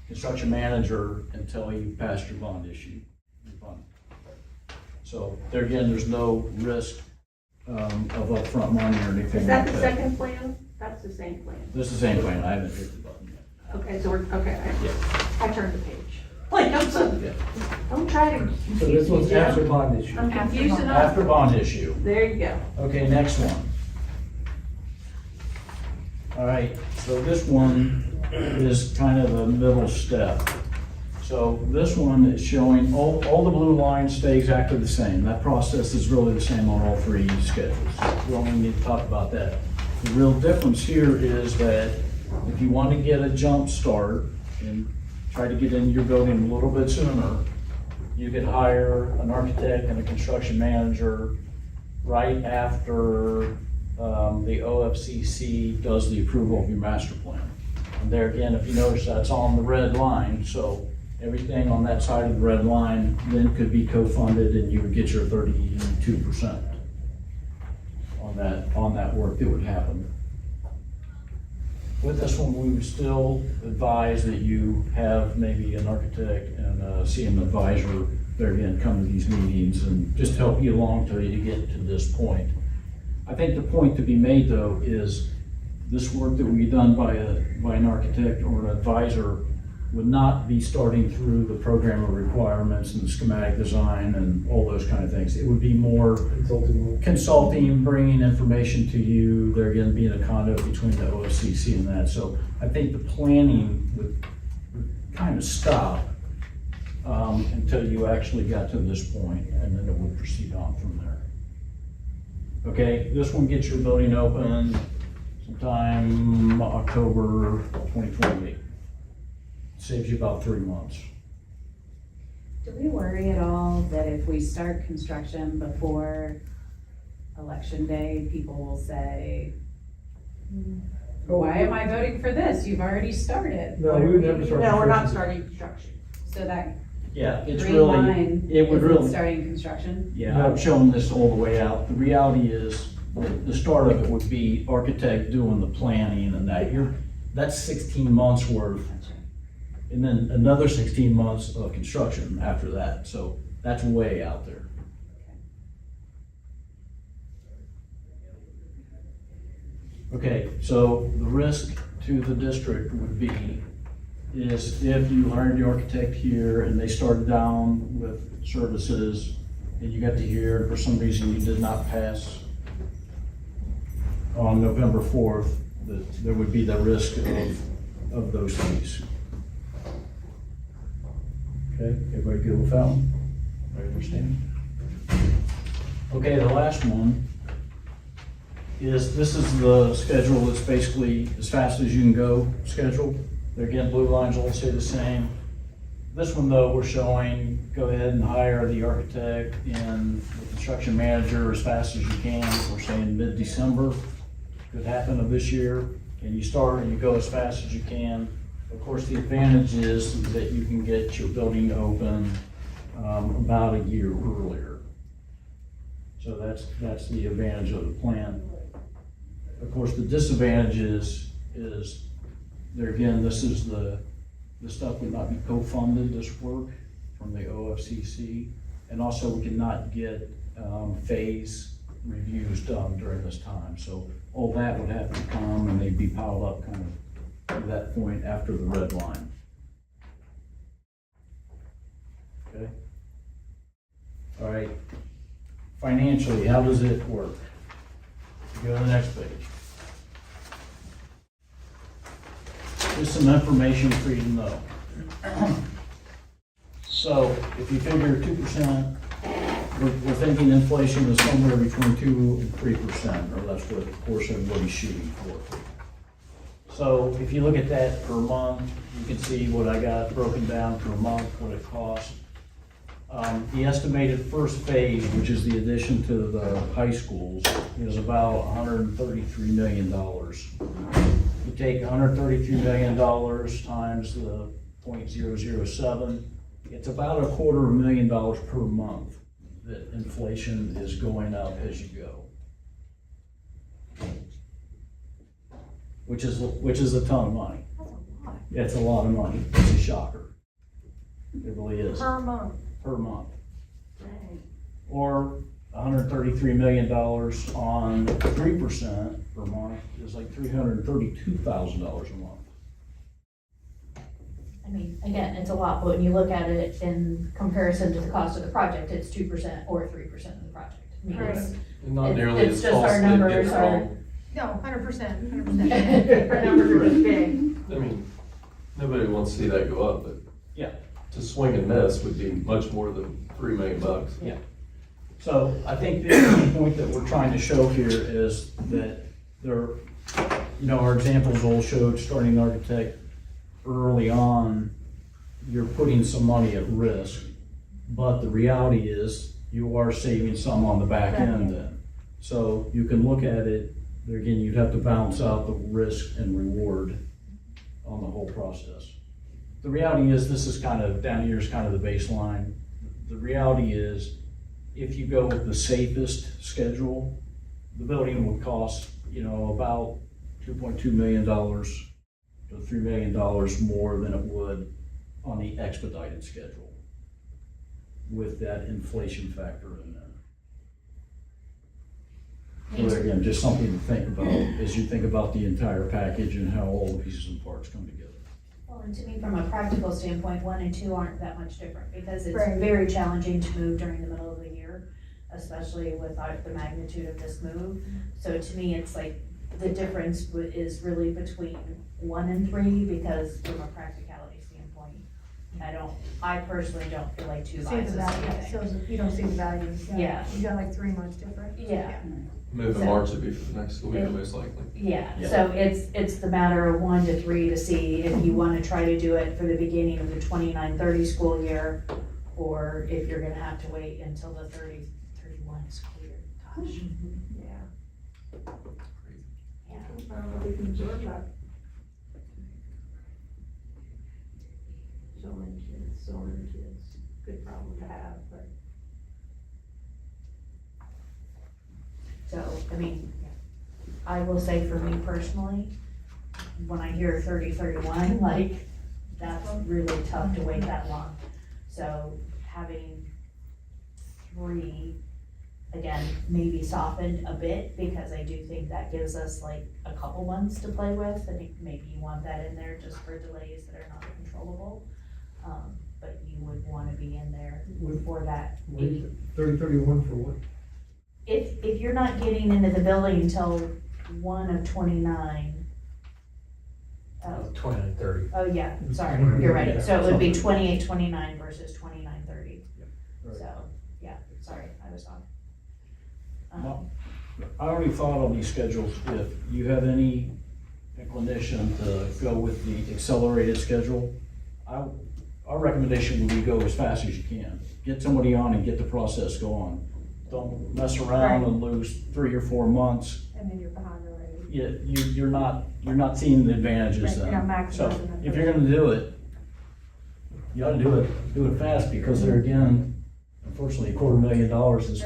Speaker 6: construction manager until you pass your bond issue. your bond. So there again, there's no risk of upfront money or anything
Speaker 2: Is
Speaker 6: like
Speaker 2: that
Speaker 6: that.
Speaker 2: the second plan? That's the same plan.
Speaker 6: This is the same plan, I haven't hit the button yet.
Speaker 2: Okay, so we're, okay,
Speaker 6: Yeah.
Speaker 2: I turned the page. Like, I'm so,
Speaker 6: Yeah.
Speaker 2: don't try to
Speaker 3: So
Speaker 2: confuse
Speaker 3: this
Speaker 2: me,
Speaker 3: one's after
Speaker 2: Jim.
Speaker 3: bond issue.
Speaker 2: I'm confused enough.
Speaker 6: After bond issue.
Speaker 2: There you go.
Speaker 6: Okay, next one. All right, so this one is kind of a middle step. So this one is showing, all the blue lines stay exactly the same. That process is really the same on all three schedules. We don't even need to talk about that. The real difference here is that if you want to get a jump start and try to get into your building a little bit sooner, you could hire an architect and a construction manager right after the OFCC does the approval of your master plan. And there again, if you notice, that's on the red line, so everything on that side of the red line then could be co-funded and you would get your 32% on that work that would happen. With this one, we would still advise that you have maybe an architect and a CM advisor there again come to these meetings and just help you along till you get to this point. I think the point to be made though is this work that would be done by an architect or an advisor would not be starting through the program of requirements and the schematic design and all those kind of things. It would be more consulting, bringing information to you, there again being a conduit between the OFCC and that. So I think the planning would kind of stop until you actually got to this point, and then it would proceed on from there. Okay, this one gets your building open sometime October 2028. Saves you about 3 months.
Speaker 10: Do we worry at all that if we start construction before Election Day, people will say, why am I voting for this? You've already started.
Speaker 3: No, we would never start.
Speaker 2: No, we're not
Speaker 3: construction.
Speaker 2: starting construction.
Speaker 10: So that
Speaker 6: Yeah, it's
Speaker 10: green
Speaker 6: really,
Speaker 10: line
Speaker 6: it would
Speaker 10: isn't
Speaker 6: really,
Speaker 10: starting construction?
Speaker 6: yeah, I'm showing this all the way out. The reality is, the start of it would be architect doing the planning and that. That's 16 months worth, and then another 16 months of construction after that. So that's way out there. Okay, so the risk to the district would be, is if you hired the architect here and they started down with services and you got to here, and for some reason you did not pass on November 4th, that there would be the risk of those fees. Okay, everybody good with that one? Everybody understand? Okay, the last one is, this is the schedule that's basically as fast as you can go schedule. Again, blue lines all stay the same. This one though, we're showing, go ahead and hire the architect and the construction manager as fast as you can. We're saying mid-December, could happen of this year. And you start and you go as fast as you can. Of course, the advantage is that you can get your building open about a year earlier. So that's the advantage of the plan. Of course, the disadvantage is there again, this is the stuff would not be co-funded, this work from the OFCC. And also we cannot get phase reviews done during this time. So all that would have to come and they'd be piled up kind of at that point after the red line. Okay. All right. Financially, how does it work? Go to the next page. Just some information for you to know. So if you figure 2%, we're thinking inflation is somewhere between 2 and 3%, or that's what, of course, everybody's shooting for. So if you look at that per month, you can see what I got broken down per month, what it costs. The estimated first phase, which is the addition to the high schools, is about $133 million. You take $133 million times the 0.007, it's about $250,000 per month that inflation is going up as you go. Which is a ton of money. Yeah, it's a lot of money. It's a shocker. It really is.
Speaker 2: Per month.
Speaker 6: Per month.
Speaker 2: Dang.
Speaker 6: Or $133 million on 3% per month is like $332,000 a month.
Speaker 7: I mean, again, it's a lot, but when you look at it in comparison to the cost of the project, it's 2% or 3% of the project. I mean, it's,
Speaker 1: Not nearly
Speaker 7: it's
Speaker 1: as
Speaker 7: just our
Speaker 1: costly.
Speaker 7: numbers
Speaker 1: It's
Speaker 7: are-
Speaker 1: all-
Speaker 11: No, 100%, 100%.
Speaker 2: Our numbers are just big.
Speaker 1: I mean, nobody wants to see that go up, but.
Speaker 6: Yeah.
Speaker 1: To swing and miss would be much more than $3 million.
Speaker 6: Yeah. So I think the point that we're trying to show here is that there, our examples all showed starting an architect early on, you're putting some money at risk, but the reality is you are saving some on the back end then. So you can look at it, there again, you'd have to balance out the risk and reward on the whole process. The reality is this is kind of, down here is kind of the baseline. The reality is if you go with the safest schedule, the building would cost, about $2.2 million to $3 million more than it would on the expedited schedule with that inflation factor in there. So again, just something to think about as you think about the entire package and how all the pieces and parts come together.
Speaker 7: well, and to me, from a practical standpoint, 1 and 2 aren't that much different because it's
Speaker 4: Right.
Speaker 7: very challenging to move during the middle of the year, especially with the magnitude of this move. So to me, it's like the difference is really between 1 and 3 because from a practicality standpoint, I personally don't feel like 2
Speaker 4: See
Speaker 7: buys
Speaker 4: the
Speaker 7: the
Speaker 4: value,
Speaker 7: same
Speaker 4: so
Speaker 7: thing.
Speaker 4: you don't see the value.
Speaker 7: Yeah.
Speaker 4: You got like 3 months different.
Speaker 7: Yeah.
Speaker 1: Move in
Speaker 7: So-
Speaker 1: March would be for the next school year, most likely.
Speaker 7: Yeah,
Speaker 6: Yeah.
Speaker 7: so it's the matter of 1 to 3 to see if you wanna try to do it for the beginning of the 29-30 school year, or if you're gonna have to wait until the 30-31 school year. Gosh,
Speaker 2: Yeah.
Speaker 7: yeah.
Speaker 2: I don't know if we can absorb that. So many kids. so many kids. Good problem to have, but.
Speaker 7: So, I mean, I will say for me personally, when I hear 30-31, like, that's really tough to wait that long. So having 3, again, maybe softened a bit, because I do think that gives us like a couple months to play with. I think maybe you want that in there just for delays that are not controllable. But you would wanna be in there for that.
Speaker 3: 30-31 for what?
Speaker 7: If you're not getting into the building until 1 of 29.
Speaker 1: 29:30.
Speaker 7: Oh, yeah, sorry, you're right. So it would be 28-29 versus 29-30. So, yeah, sorry, I was wrong.
Speaker 6: Well, I already thought on these schedules, if you have any inclination to go with the accelerated schedule, our recommendation would be go as fast as you can. Get somebody on and get the process going. Don't mess around and lose 3 or 4 months.
Speaker 4: And then you're behind already.
Speaker 6: You're not seeing the advantages
Speaker 4: Right, you're
Speaker 6: then.
Speaker 4: not
Speaker 6: So
Speaker 4: maximizing the
Speaker 6: if you're gonna do it, you ought to do it fast, because there again, unfortunately, $250,000 is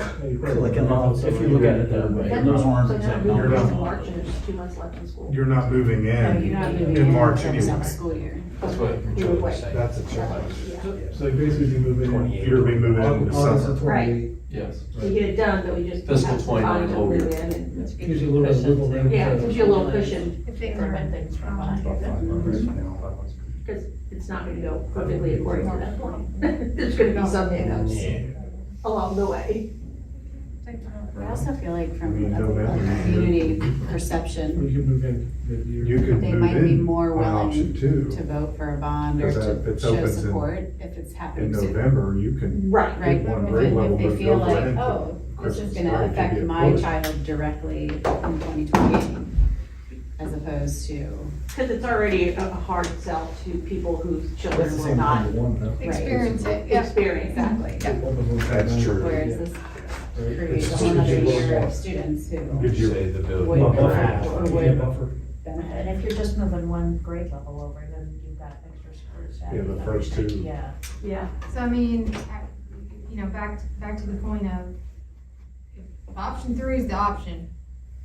Speaker 6: like a lot, if you look at it that way. And those aren't
Speaker 2: So now
Speaker 6: exact
Speaker 2: we're
Speaker 6: numbers.
Speaker 2: in March and there's 2 months left in school.
Speaker 8: You're not moving
Speaker 10: No,
Speaker 8: in
Speaker 10: you're not moving
Speaker 8: in March
Speaker 10: until the
Speaker 8: anyway.
Speaker 10: next school year.
Speaker 1: That's what
Speaker 2: We
Speaker 1: Joe
Speaker 2: would
Speaker 1: was
Speaker 2: wait.
Speaker 1: saying.
Speaker 8: That's a challenge.
Speaker 2: Yeah.
Speaker 3: So basically be moving in.
Speaker 8: You're be moving in
Speaker 3: August
Speaker 8: December.
Speaker 3: of
Speaker 2: Right.
Speaker 3: 28.
Speaker 1: Yes.
Speaker 2: We get it done, but we just
Speaker 1: Fiscal
Speaker 2: have some time to
Speaker 1: 29
Speaker 2: move in and,
Speaker 3: Gives you a little bit of wiggle room.
Speaker 2: yeah, it
Speaker 3: to-
Speaker 2: gives you a little cushion,
Speaker 4: If things
Speaker 7: Prevent
Speaker 4: are,
Speaker 7: things from behind.
Speaker 8: About 5 months now.
Speaker 2: because it's not gonna go perfectly according to that plan. There's gonna be some hiccups along the way.
Speaker 10: I also feel like
Speaker 8: I
Speaker 10: from
Speaker 8: mean,
Speaker 10: a
Speaker 8: November.
Speaker 10: community
Speaker 3: We
Speaker 10: perception,
Speaker 3: can move in mid-year.
Speaker 8: You could
Speaker 10: they
Speaker 8: move
Speaker 10: might be
Speaker 8: in
Speaker 10: more
Speaker 8: on option
Speaker 10: willing
Speaker 8: 2.
Speaker 10: to vote for a bond or
Speaker 8: Because if
Speaker 10: to
Speaker 8: it's
Speaker 10: show
Speaker 8: opens in-
Speaker 10: support if it's
Speaker 8: In
Speaker 10: happening soon.
Speaker 8: November, you can
Speaker 2: Right.
Speaker 10: Right,
Speaker 8: get one
Speaker 10: if
Speaker 8: grade
Speaker 10: it-
Speaker 8: level,
Speaker 10: if they
Speaker 8: but
Speaker 10: feel
Speaker 8: go
Speaker 10: like,
Speaker 8: right into
Speaker 10: oh, this is
Speaker 8: Christmas
Speaker 10: gonna
Speaker 8: break,
Speaker 10: affect
Speaker 8: you get
Speaker 10: my
Speaker 8: pushed.
Speaker 10: child directly in 2028, as opposed to,
Speaker 2: Because it's already a hard sell to people whose
Speaker 3: That's
Speaker 2: children
Speaker 3: the
Speaker 2: will
Speaker 3: same
Speaker 2: not
Speaker 3: thing with one, though.
Speaker 4: experience it, yeah.
Speaker 2: experience.
Speaker 4: Exactly, yeah.
Speaker 3: One of them-
Speaker 8: That's true.
Speaker 10: whereas this
Speaker 3: Right.
Speaker 10: creates
Speaker 3: It's
Speaker 10: a whole other
Speaker 3: just-
Speaker 10: year of students who
Speaker 8: Did you
Speaker 1: Say the building.
Speaker 10: would,
Speaker 3: Well, buffer.
Speaker 10: or
Speaker 3: Yeah,
Speaker 10: would
Speaker 3: buffer.
Speaker 7: And
Speaker 10: benefit.
Speaker 7: if you're just moving one grade level over, then you've got extra scores.
Speaker 8: Yeah, the first 2.
Speaker 7: Yeah.
Speaker 2: Yeah.
Speaker 4: So I mean, back to the point of, if option 3 is the option,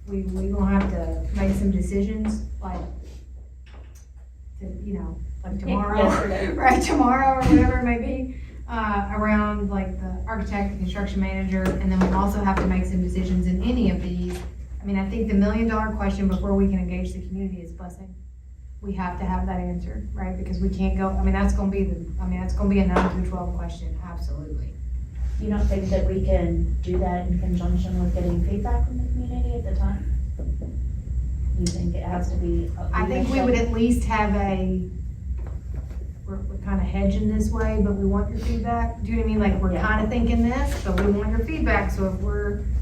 Speaker 4: we gonna have to make some decisions, like, like tomorrow,
Speaker 7: Yesterday.
Speaker 4: right, tomorrow or whatever it may be, around like the architect, the construction manager, and then we'll also have to make some decisions in any of these. I mean, I think the $1 million question before we can engage the community is busing. We have to have that answered, right? Because we can't go, that's gonna be a 9 through 12 question, absolutely.
Speaker 7: You don't think that we can do that in conjunction with getting feedback from the community at the time? You think it has to be?
Speaker 4: I think we would at least have we're kind of hedging this way, but we want your feedback. Do you know what I mean? Like, we're
Speaker 7: Yeah.
Speaker 4: kind of thinking this, but we want your feedback. So if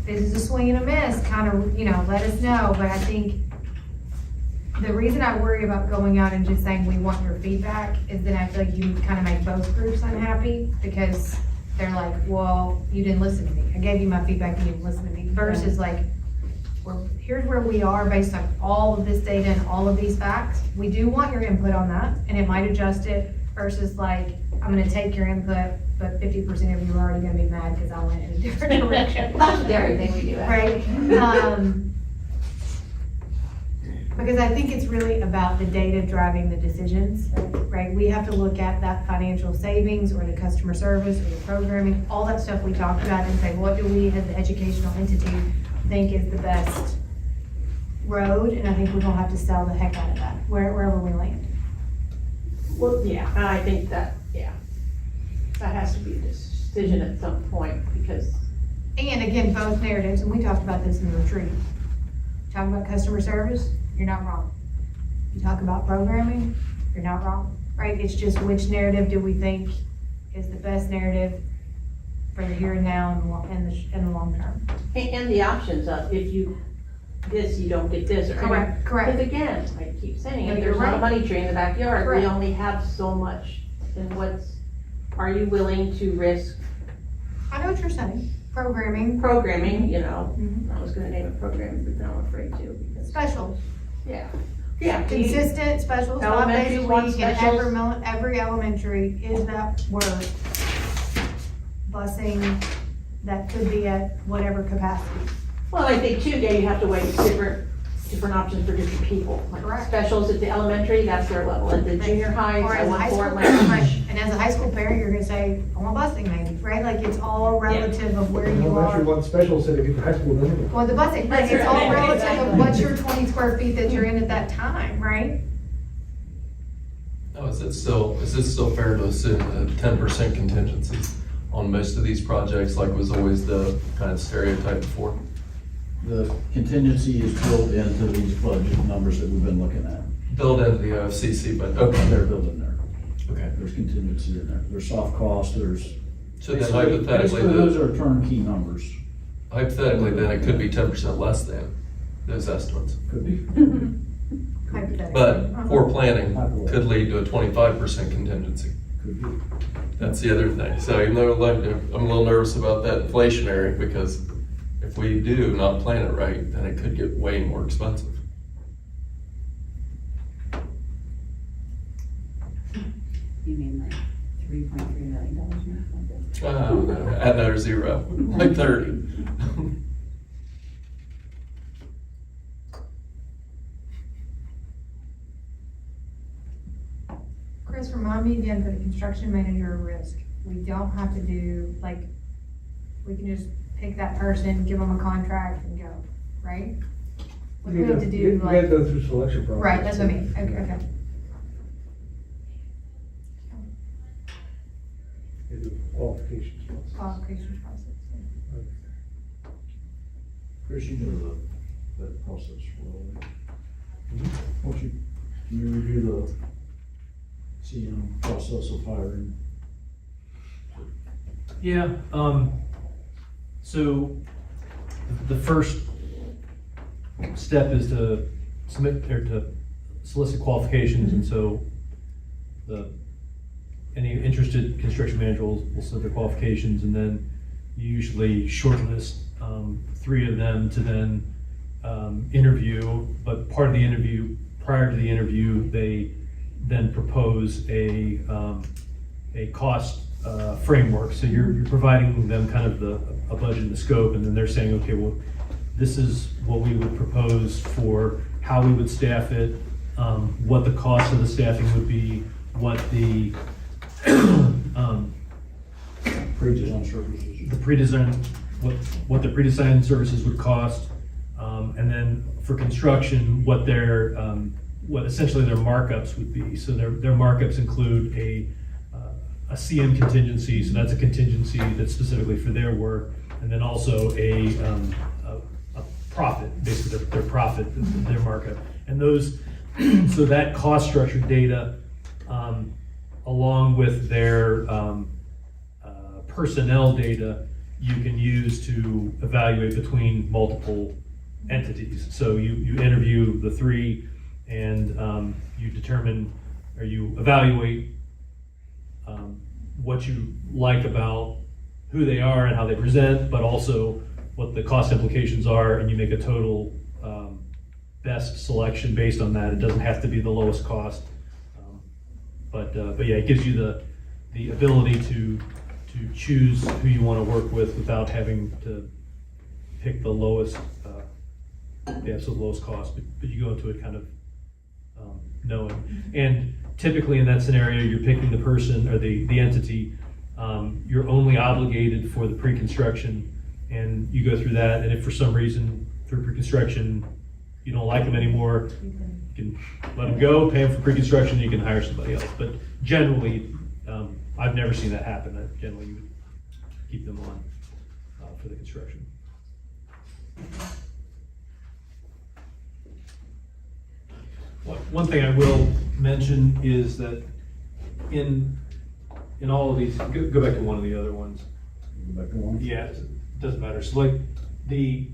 Speaker 4: this is a swing and a miss, kind of, let us know. But I think the reason I worry about going out and just saying we want your feedback is then I feel like you kind of make both groups unhappy, because they're like, well, you didn't listen to me. I gave you my feedback and you didn't listen to me. Versus like, here's where we are based on all of this data and all of these facts. We do want your input on that, and it might adjust it, versus like, I'm gonna take your input, but 50% of you are already gonna be mad because I went in a different direction.
Speaker 2: That's with everything we do.
Speaker 4: Right? Because I think it's really about the data driving the decisions, right? We have to look at that financial savings or the customer service or the programming, all that stuff we talked about, and say, what do we as the educational entity think is the best road? And I think we're gonna have to sell the heck out of that, wherever we land.
Speaker 2: Well, yeah, and I think that has to be a decision at some point, because
Speaker 4: And again, both narratives, and we talked about this in the retreat. Talk about customer service, you're not wrong. You talk about programming, you're not wrong, right? It's just which narrative do we think is the best narrative for the here and now and the long term?
Speaker 2: and the options of if you you don't get this. Or
Speaker 4: Correct.
Speaker 2: Because again, I keep saying,
Speaker 4: No,
Speaker 2: if
Speaker 4: you're
Speaker 2: there's not a
Speaker 4: right.
Speaker 2: money tree in the backyard,
Speaker 4: Correct.
Speaker 2: we only have so much. And are you willing to risk
Speaker 4: I know what you're saying, programming,
Speaker 2: programming,
Speaker 4: Mhm.
Speaker 2: I was gonna name it programming, but now I'm afraid to, because,
Speaker 4: special,
Speaker 2: yeah. Yeah.
Speaker 4: Consistent specials, 5
Speaker 2: Elementary
Speaker 4: days a
Speaker 2: one
Speaker 4: week, and
Speaker 2: specials.
Speaker 4: every elementary, is that worth busing that could be at whatever capacity?
Speaker 2: Well, I think too, Dave, you have to weigh different options for different people. Like
Speaker 4: Correct.
Speaker 2: Specials at the elementary, that's their level. At the junior high,
Speaker 4: Or
Speaker 2: I
Speaker 4: as a
Speaker 2: want
Speaker 4: high
Speaker 2: four
Speaker 4: school
Speaker 2: language.
Speaker 4: parent, and as a high school parent, you're gonna say, I want busing maybe, right? Like, it's all relative of where you
Speaker 3: Elementary
Speaker 4: are.
Speaker 3: one special, so they get to high school, then they go.
Speaker 4: Well, the busing,
Speaker 2: That's
Speaker 4: it's all
Speaker 2: right.
Speaker 4: relative
Speaker 2: Exactly.
Speaker 4: of what's your 20 square feet that you're in at that time, right?
Speaker 1: Now, is it still fair to assume that 10% contingency on most of these projects, like was always the kind of stereotype before?
Speaker 6: The contingency is built into these budget numbers that we've been looking at.
Speaker 1: Built into the OFCC, but okay,
Speaker 6: They're built in there.
Speaker 1: okay.
Speaker 6: There's contingency in there. There's soft costs, there's.
Speaker 1: So then
Speaker 6: Basically,
Speaker 1: hypothetically,
Speaker 6: those are turnkey numbers.
Speaker 1: then it could be 10% less than those estimates.
Speaker 6: Could be.
Speaker 4: Hypothetically.
Speaker 1: But poor planning could lead to a 25% contingency.
Speaker 6: Could be.
Speaker 1: That's the other thing. So even though I'm a little nervous about that inflationary, because if we do not plan it right, then it could get way more expensive.
Speaker 10: You mean like $3.3 million or something?
Speaker 1: No, add another zero, like 30.
Speaker 4: Chris, remind me again, for the construction manager risk, we don't have to do, like, we can just pick that person, give them a contract and go, right? What do we have to do,
Speaker 3: You gotta
Speaker 4: like,
Speaker 3: go through selection process.
Speaker 4: right, that's what I mean, okay.
Speaker 3: They do qualifications process.
Speaker 4: Qualifications process.
Speaker 6: Chris, you know that process well. Won't you, can you review the CM process of hiring?
Speaker 5: Yeah, so the first step is to submit, or to solicit qualifications, and so any interested construction manager will submit their qualifications, and then you usually shortlist 3 of them to then interview, but part of the interview, prior to the interview, they then propose a cost framework. So you're providing them kind of a budget and the scope, and then they're saying, okay, well, this is what we would propose for how we would staff it, what the cost of the staffing would be, what the
Speaker 6: Pre-design services.
Speaker 5: the pre-design, what the pre-design services would cost, and then for construction, what essentially their markups would be. So their markups include a CM contingency, so that's a contingency that's specifically for their work, and then also a profit, basically their profit, their markup. And those, so that cost structure data, along with their personnel data, you can use to evaluate between multiple entities. So you interview the 3 and you determine, or you evaluate what you like about who they are and how they present, but also what the cost implications are, and you make a total best selection based on that. It doesn't have to be the lowest cost. But yeah, it gives you the ability to choose who you want to work with without having to pick the lowest, the absolute lowest cost, but you go into it kind of knowing. And typically in that scenario, you're picking the person or the entity. You're only obligated for the pre-construction, and you go through that, and if for some reason through pre-construction you don't like them anymore, you can let them go, pay them for pre-construction, you can hire somebody else. But generally, I've never seen that happen. Generally, you would keep them on for the construction. One thing I will mention is that in all of these, go back to one of the other ones.
Speaker 6: Go back to one.
Speaker 5: Yeah, it doesn't matter. So like the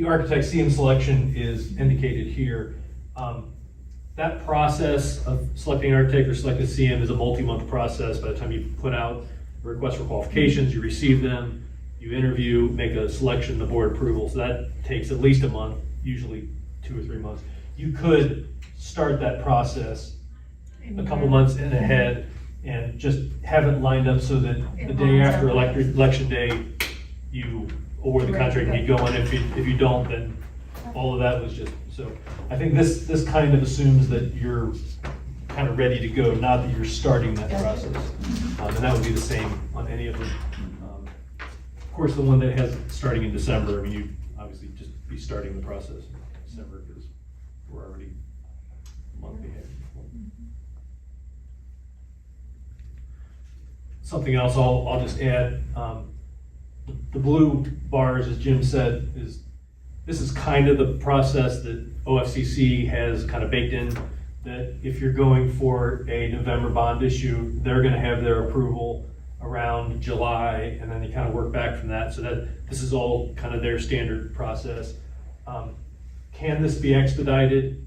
Speaker 5: architect CM selection is indicated here. That process of selecting architect or selecting CM is a multi-month process. By the time you put out a request for qualifications, you receive them, you interview, make a selection, the board approval. So that takes at least a month, usually 2 or 3 months. you could start that process a couple months in ahead and just have it lined up so that the day after election day, you award the contract and get going. If you don't, then all of that was just, so I think this kind of assumes that you're kind of ready to go, not that you're starting that process. And that would be the same on any of them. Of course, the one that has starting in December, I mean, you obviously just be starting the process in December because we're already a month ahead. Something else I'll just add, the blue bars, as Jim said, this is kind of the process that OFCC has kind of baked in, that if you're going for a November bond issue, they're gonna have their approval around July, and then they kind of work back from that, so that this is all kind of their standard process. Can this be expedited?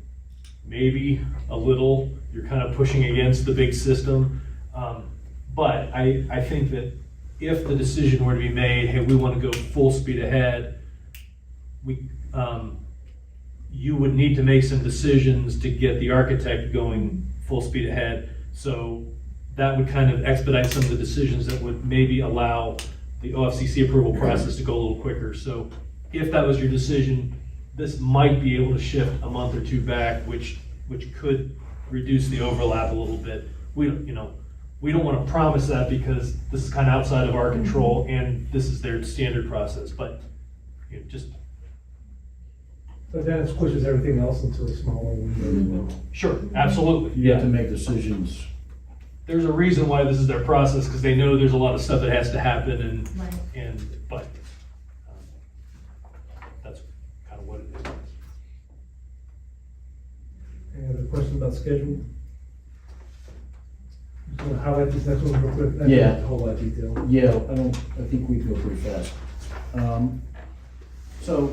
Speaker 5: Maybe a little. You're kind of pushing against the big system. But I think that if the decision were to be made, hey, we want to go full speed ahead, you would need to make some decisions to get the architect going full speed ahead. So that would kind of expedite some of the decisions that would maybe allow the OFCC approval process to go a little quicker. So if that was your decision, this might be able to shift a month or two back, which could reduce the overlap a little bit. We don't want to promise that because this is kind of outside of our control and this is their standard process, but just.
Speaker 3: But then it squishes everything else into a smaller window.
Speaker 5: Sure, absolutely.
Speaker 6: You have to make decisions.
Speaker 5: There's a reason why this is their process, because they know there's a lot of stuff that has to happen
Speaker 4: Right.
Speaker 5: but that's kind of what it is.
Speaker 3: Any other questions about schedule? Just want to highlight this next one real quick. I don't
Speaker 6: Yeah.
Speaker 3: have A whole lot of detail.
Speaker 6: Yeah, I think we go pretty fast. So,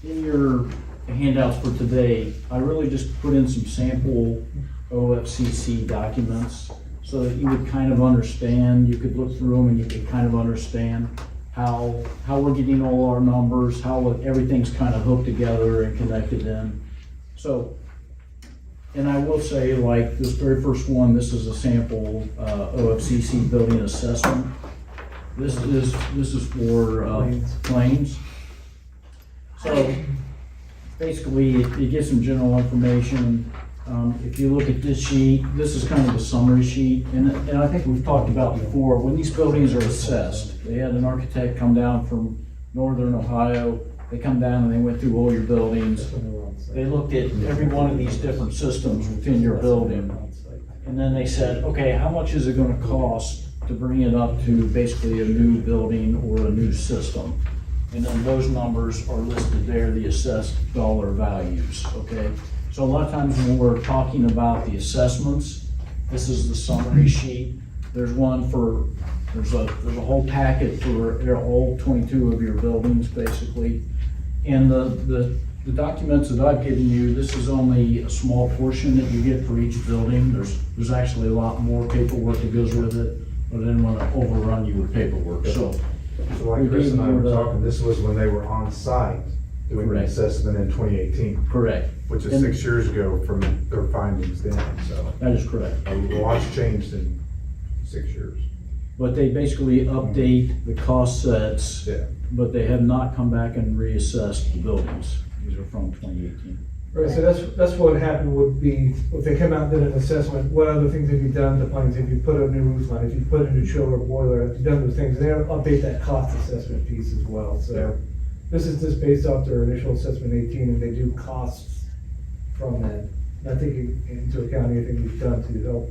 Speaker 6: in your handouts for today, I really just put in some sample OFCC documents so that you would kind of understand, you could look through them and you could kind of understand how we're getting all our numbers, how everything's kind of hooked together and connected in. So, and I will say, like, this very first one, this is a sample OFCC building assessment. This is for claims. So basically, it gives some general information. If you look at this sheet, this is kind of a summary sheet, and I think we've talked about before, when these buildings are assessed, they had an architect come down from Northern Ohio, they come down and they went through all your buildings. They looked at every one of these different systems within your building, and then they said, okay, how much is it gonna cost to bring it up to basically a new building or a new system? And then those numbers are listed there, the assessed dollar values, okay? So a lot of times when we're talking about the assessments, this is the summary sheet. There's one for, there's a whole packet for all 22 of your buildings, basically. And the documents that I've given you, this is only a small portion that you get for each building. There's actually a lot more paperwork that goes with it, but I didn't want to overrun you with paperwork, so.
Speaker 8: So like Chris and I were talking, this was when they were on site doing the
Speaker 6: Correct.
Speaker 8: assessment in 2018,
Speaker 6: Correct.
Speaker 8: which is
Speaker 6: And-
Speaker 8: 6 years ago from their findings then, so
Speaker 6: That is correct.
Speaker 8: a lot's changed in 6 years.
Speaker 6: But they basically update the cost sets,
Speaker 8: Yeah.
Speaker 6: but they have not come back and reassessed the buildings. These are from 2018.
Speaker 3: Right, so that's what happened would be, if they come out and did an assessment, what other things have you done to plans? If you put a new roof line, if you put a new chiller, boiler, if you've done those things, they'll update that cost assessment piece as well, so. This is just based off their initial assessment 18, and they do costs from that, not taking into account anything we've done to help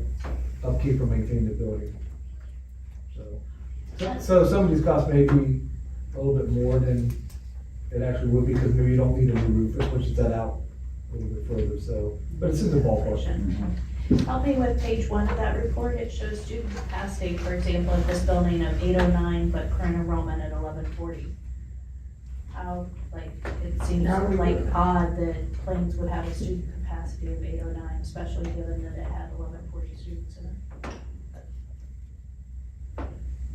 Speaker 3: upkeep or maintain the building. So some of these costs may be a little bit more than it actually would be, because maybe you don't need a new roof, it pushes that out a little bit further, so, but it's in the ballpark.
Speaker 7: Help me with page 1 of that report. It shows student capacity, for example, at this building of 809, but current enrollment at 1140. How, it seems odd that Plains would have a student capacity of 809, especially given that it had 1140 students in it.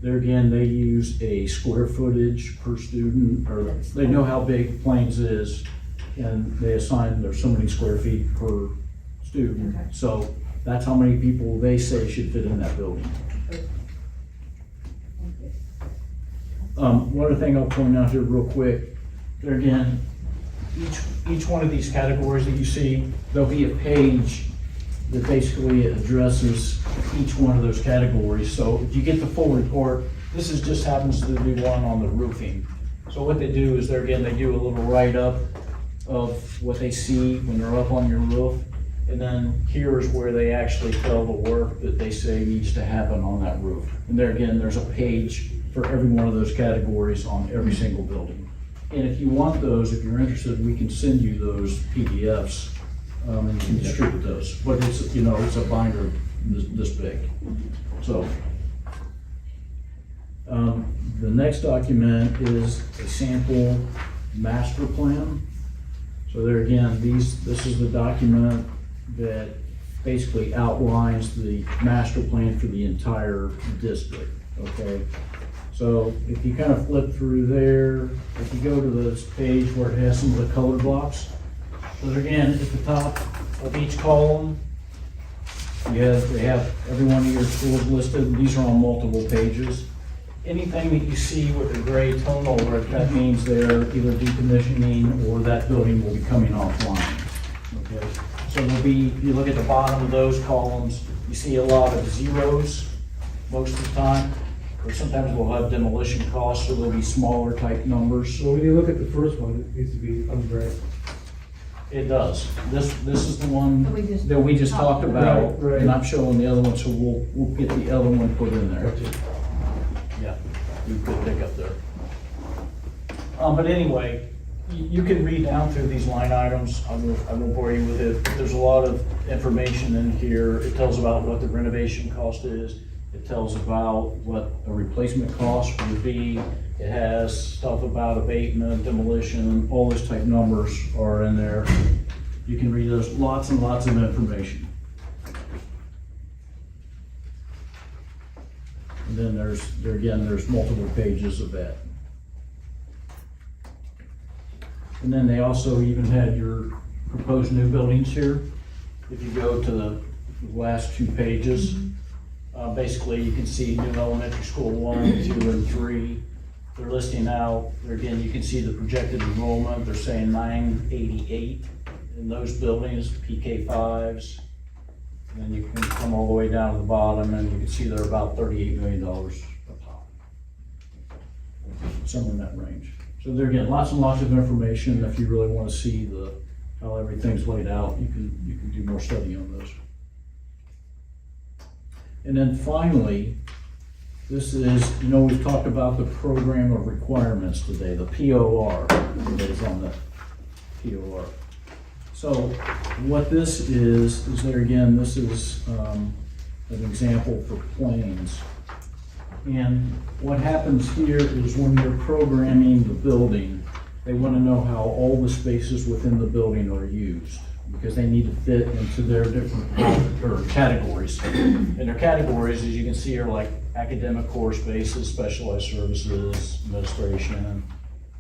Speaker 6: There again, they use a square footage per student, or they know how big Plains is. and they assign, there's so many square feet per student.
Speaker 4: Okay.
Speaker 6: So that's how many people they say should fit in that building. One other thing I'll point out here real quick, there again, each one of these categories that you see, there'll be a page that basically addresses each one of those categories. So if you get the full report, this is just happens to be one on the roofing. So what they do is they do a little write-up of what they see when they're up on your roof. And then here's where they actually tell the work that they say needs to happen on that roof. And there again, there's a page for every one of those categories on every single building. And if you want those, if you're interested, we can send you those PDFs, and you can distribute those. But it's, it's a binder this big. So, the next document is a sample master plan. So there again, this is the document that basically outlines the master plan for the entire district, okay? So if you kind of flip through there, if you go to this page where it has some of the color blocks, so there again, at the top of each column, they have every one of your schools listed. These are on multiple pages. Anything that you see with a gray tonal work, that means they're either decommissioning or that building will be coming offline. Okay, so there'll be, if you look at the bottom of those columns, you see a lot of zeros most of the time, or sometimes we'll have demolition costs, so there'll be smaller type numbers.
Speaker 3: So when you look at the first one, it needs to be ungray.
Speaker 6: It does. This is the one
Speaker 4: That we just
Speaker 6: talked about,
Speaker 3: Right.
Speaker 6: and I'm showing the other one, so we'll get the other one put in there. Yeah, you could pick up there. But anyway, you can read down through these line items. I won't bore you with it. There's a lot of information in here. It tells about what the renovation cost is. It tells about what a replacement cost would be. It has stuff about abatement, demolition, all those type numbers are in there. You can read those, lots and lots of information. And then there's multiple pages of that. And then they also even had your proposed new buildings here. If you go to the last two pages, basically you can see new elementary school 1, 2, and 3. They're listing out, again, you can see the projected enrollment. They're saying 988 in those buildings, PK5s. And then you can come all the way down to the bottom and you can see they're about $38 million a pop. Somewhere in that range. So there again, lots and lots of information. If you really want to see how everything's laid out, you can do more study on those. And then finally, this is, we've talked about the program of requirements today, the POR, that is on the POR. So what this is there again, this is an example for planes. And what happens here is when you're programming the building, they want to know how all the spaces within the building are used, because they need to fit into their different categories. And their categories, as you can see, are like academic core spaces, specialized services, administration.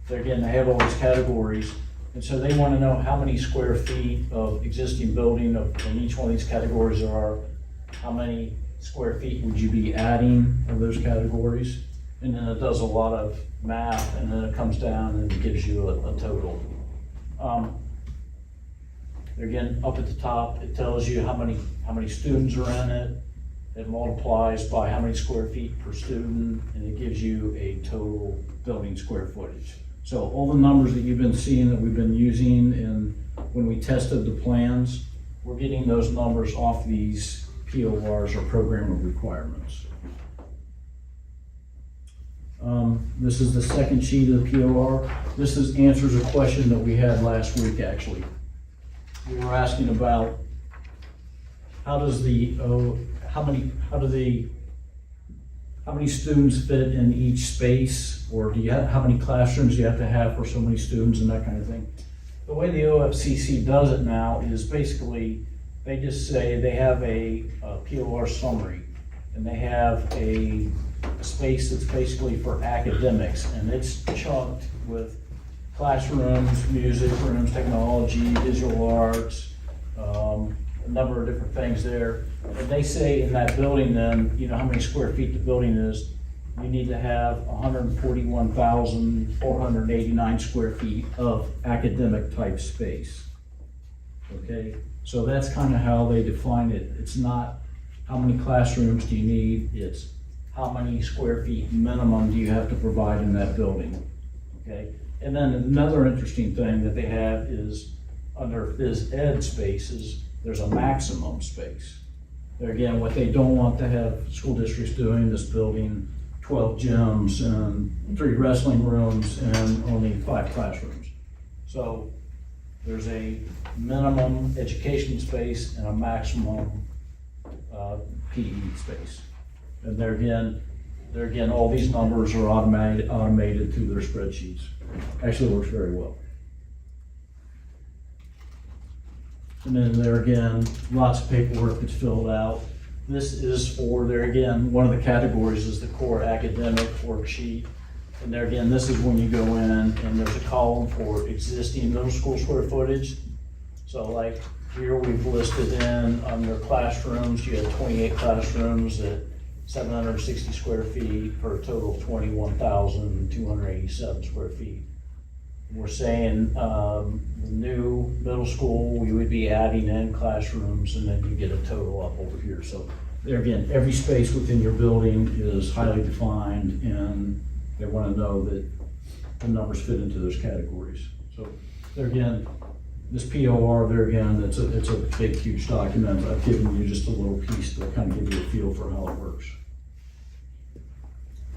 Speaker 6: There again, they have all these categories. And so they want to know how many square feet of existing building in each one of these categories there are, how many square feet would you be adding of those categories? And then it does a lot of math, and then it comes down and it gives you a total. Again, up at the top, it tells you how many students are in it. It multiplies by how many square feet per student, and it gives you a total building square footage. So all the numbers that you've been seeing that we've been using and when we tested the plans, we're getting those numbers off these PORs, or program of requirements. This is the second sheet of the POR. This answers a question that we had last week, actually. We were asking about how many students fit in each space, or how many classrooms you have to have for so many students and that kind of thing. The way the OFCC does it now is basically they just say they have a POR summary, and they have a space that's basically for academics, and it's chunked with classrooms, music rooms, technology, visual arts, a number of different things there. And they say in that building then, you know how many square feet the building is, you need to have 141,489 square feet of academic type space. Okay, so that's kind of how they define it. It's not how many classrooms do you need, it's how many square feet minimum do you have to provide in that building. Okay, and then another interesting thing that they have is under phys ed spaces, there's a maximum space. There again, what they don't want to have school districts doing is building 12 gyms and 3 wrestling rooms and only 5 classrooms. So there's a minimum education space and a maximum PE space. And there again, all these numbers are automated through their spreadsheets. Actually works very well. And then there again, lots of paperwork that's filled out. This is for, there again, one of the categories is the core academic worksheet. And there again, this is when you go in and there's a column for existing middle school square footage. So like here we've listed in under classrooms, you had 28 classrooms at 760 square feet for a total of 21,287 square feet. We're saying the new middle school, we would be adding in classrooms and then you get a total up over here. So there again, every space within your building is highly defined and they want to know that the numbers fit into those categories. So there again, this POR, there again, it's a big, huge document. I've given you just a little piece to kind of give you a feel for how it works.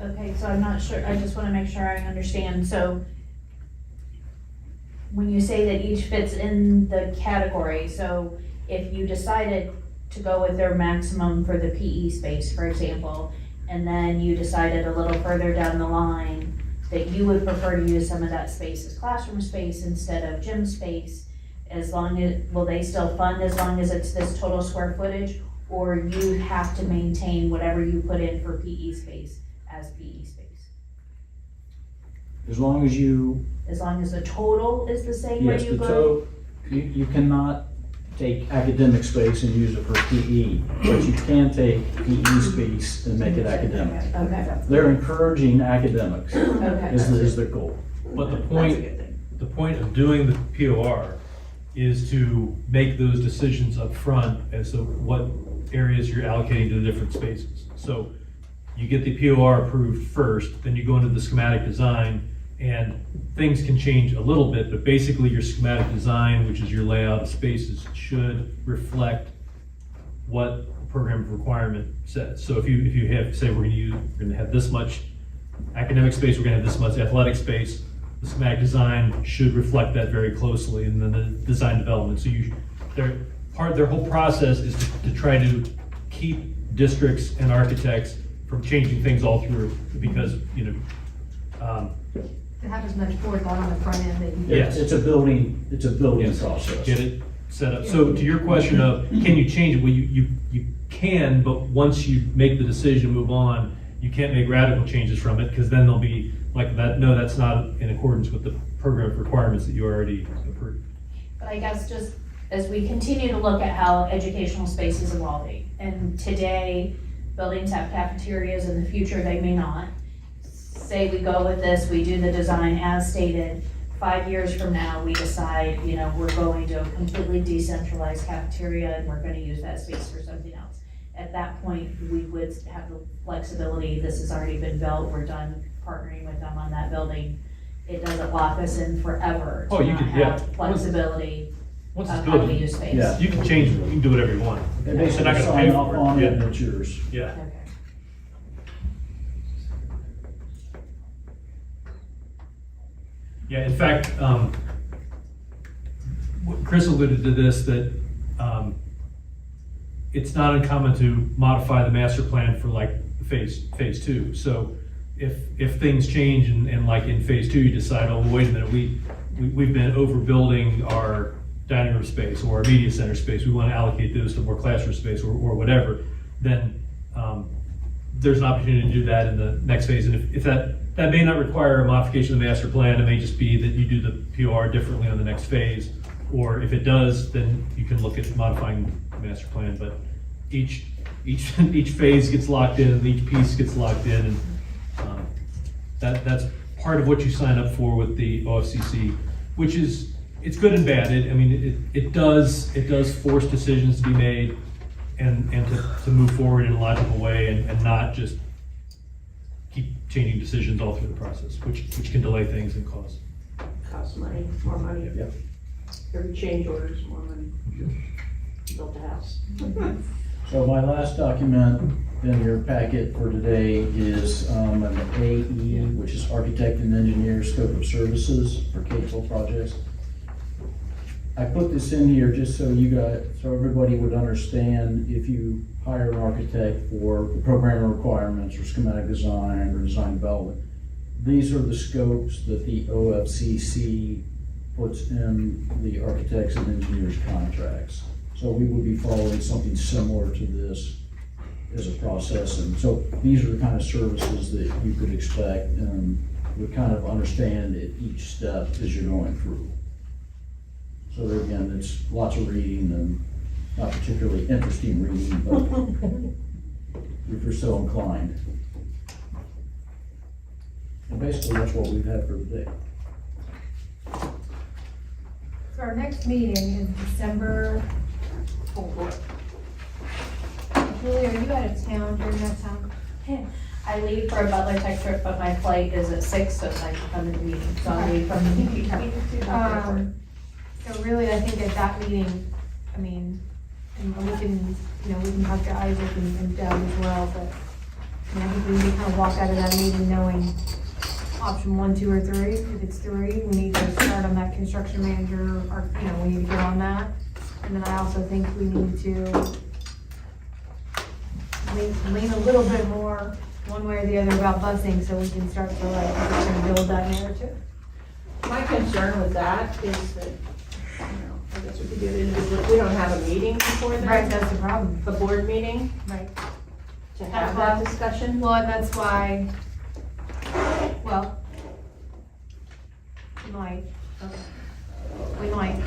Speaker 7: Okay, so I'm not sure, I just wanna make sure I understand, so when you say that each fits in the category, so if you decided to go with their maximum for the PE space, for example, and then you decided a little further down the line that you would prefer to use some of that space as classroom space instead of gym space, as long as, will they still fund as long as it's this total square footage, or you have to maintain whatever you put in for PE space as PE space?
Speaker 6: As long as you,
Speaker 7: As long as the total is the same where
Speaker 6: yes,
Speaker 7: you
Speaker 6: the
Speaker 7: go?
Speaker 6: total, you cannot take academic space and use it for PE, but you can take PE space and make it academic.
Speaker 7: Okay,
Speaker 6: They're encouraging academics
Speaker 7: okay.
Speaker 6: is their goal.
Speaker 5: But the
Speaker 7: That's a
Speaker 5: point,
Speaker 7: good thing.
Speaker 5: the point of doing the POR is to make those decisions up front as to what areas you're allocating to the different spaces. So you get the POR approved first, then you go into the schematic design, and things can change a little bit, but basically your schematic design, which is your layout of spaces, should reflect what the program of requirement says. So if you have, say we're gonna have this much academic space, we're gonna have this much athletic space, the schematic design should reflect that very closely, and then the design development. So their whole process is to try to keep districts and architects from changing things all through, because,
Speaker 4: To have as much forethought on the front end that you.
Speaker 5: Yes.
Speaker 6: It's a building
Speaker 5: Yes.
Speaker 6: process.
Speaker 5: get it set up. So to your question of, can you change it? Well, you can, but once you make the decision, move on, you can't make radical changes from it, because then they'll be like that, no, that's not in accordance with the program requirements that you already approved.
Speaker 7: But I guess just as we continue to look at how educational space is evolving, and today, buildings have cafeterias, in the future, they may not. Say we go with this, we do the design as stated, 5 years from now, we decide, we're going to a completely decentralized cafeteria and we're gonna use that space for something else. At that point, we would have the flexibility, this has already been built, we're done partnering with them on that building. It doesn't lock us in forever
Speaker 5: Oh,
Speaker 7: to
Speaker 5: you
Speaker 7: not
Speaker 5: can- yeah.
Speaker 7: have flexibility
Speaker 5: Once
Speaker 7: of
Speaker 5: it's
Speaker 7: how we
Speaker 5: built,
Speaker 7: use space.
Speaker 6: Yeah.
Speaker 5: you can change, you can do whatever you want.
Speaker 6: They
Speaker 5: They're
Speaker 6: basically
Speaker 5: not gonna
Speaker 6: sign
Speaker 5: pay
Speaker 6: off
Speaker 5: for
Speaker 6: on
Speaker 5: it.
Speaker 6: it and
Speaker 5: Yeah.
Speaker 6: it's yours.
Speaker 5: Yeah.
Speaker 7: Okay.
Speaker 5: Yeah, in fact, Chris alluded to this, that it's not uncommon to modify the master plan for like phase 2. So if things change and like in phase 2, you decide, oh, wait a minute, we've been overbuilding our dining room space or our media center space, we want to allocate those to more classroom space or whatever, then there's an opportunity to do that in the next phase. And if that may not require a modification of the master plan, it may just be that you do the POR differently on the next phase. Or if it does, then you can look at modifying the master plan, but each phase gets locked in, and each piece gets locked in, and that's part of what you sign up for with the OFCC, which is, it's good and bad. It does force decisions to be made and to move forward in a logical way and not just keep changing decisions all through the process, which can delay things and cause.
Speaker 2: Costs money, more money.
Speaker 5: Yep.
Speaker 2: Every change order is more money. Built a house.
Speaker 6: So my last document in your packet for today is an AE, which is Architect and Engineer Scope of Services for K-12 projects. I put this in here just so so everybody would understand if you hire an architect for the program requirements or schematic design or design development. These are the scopes that the OFCC puts in the architects and engineers contracts. So we would be following something similar to this as a process. And so these are the kind of services that you could expect and would kind of understand at each step as you're going through. So there again, it's lots of reading and not particularly interesting reading, but if you're so inclined. And basically that's what we've had for today.
Speaker 4: So our next meeting is December 4th. Julie, are you out of town during that time?
Speaker 7: I leave for a Butler Tech trip, but my flight is at 6, so I can come to the meeting, so I'll leave from the meeting.
Speaker 4: So really, I think at that meeting, I mean, and we can talk to Isaac and Deb as well, but I think we need to kind of walk out of that meeting knowing option 1, 2, or 3. If it's 3, we need to start on that construction manager, or, we need to get on that. And then I also think we need to lean a little bit more one way or the other about busing, so we can start to build that narrative.
Speaker 2: My concern with that is that, I guess we could do it individually. We don't have a meeting before
Speaker 4: Right,
Speaker 2: then,
Speaker 4: that's the problem.
Speaker 2: a board meeting
Speaker 4: Right.
Speaker 2: to have that discussion.
Speaker 4: Well, and that's why, well, we might,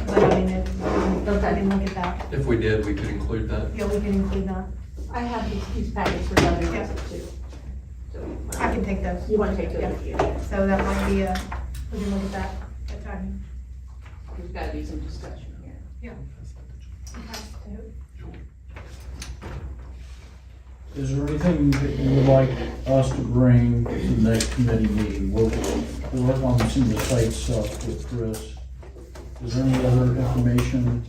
Speaker 4: but I mean, we can look at that.
Speaker 1: If we did, we could include that.
Speaker 4: Yeah, we can include that.
Speaker 2: I have these packets for other
Speaker 4: Yeah.
Speaker 2: reasons too. So,
Speaker 4: I can take those.
Speaker 2: You want to take those with you?
Speaker 4: So that might be we can look at that time.
Speaker 2: There's got to be some discussion here.
Speaker 4: Yeah.
Speaker 6: Is there anything that you would like us to bring to the next committee meeting? We'll work on some of the site stuff with Chris. Is there any other information?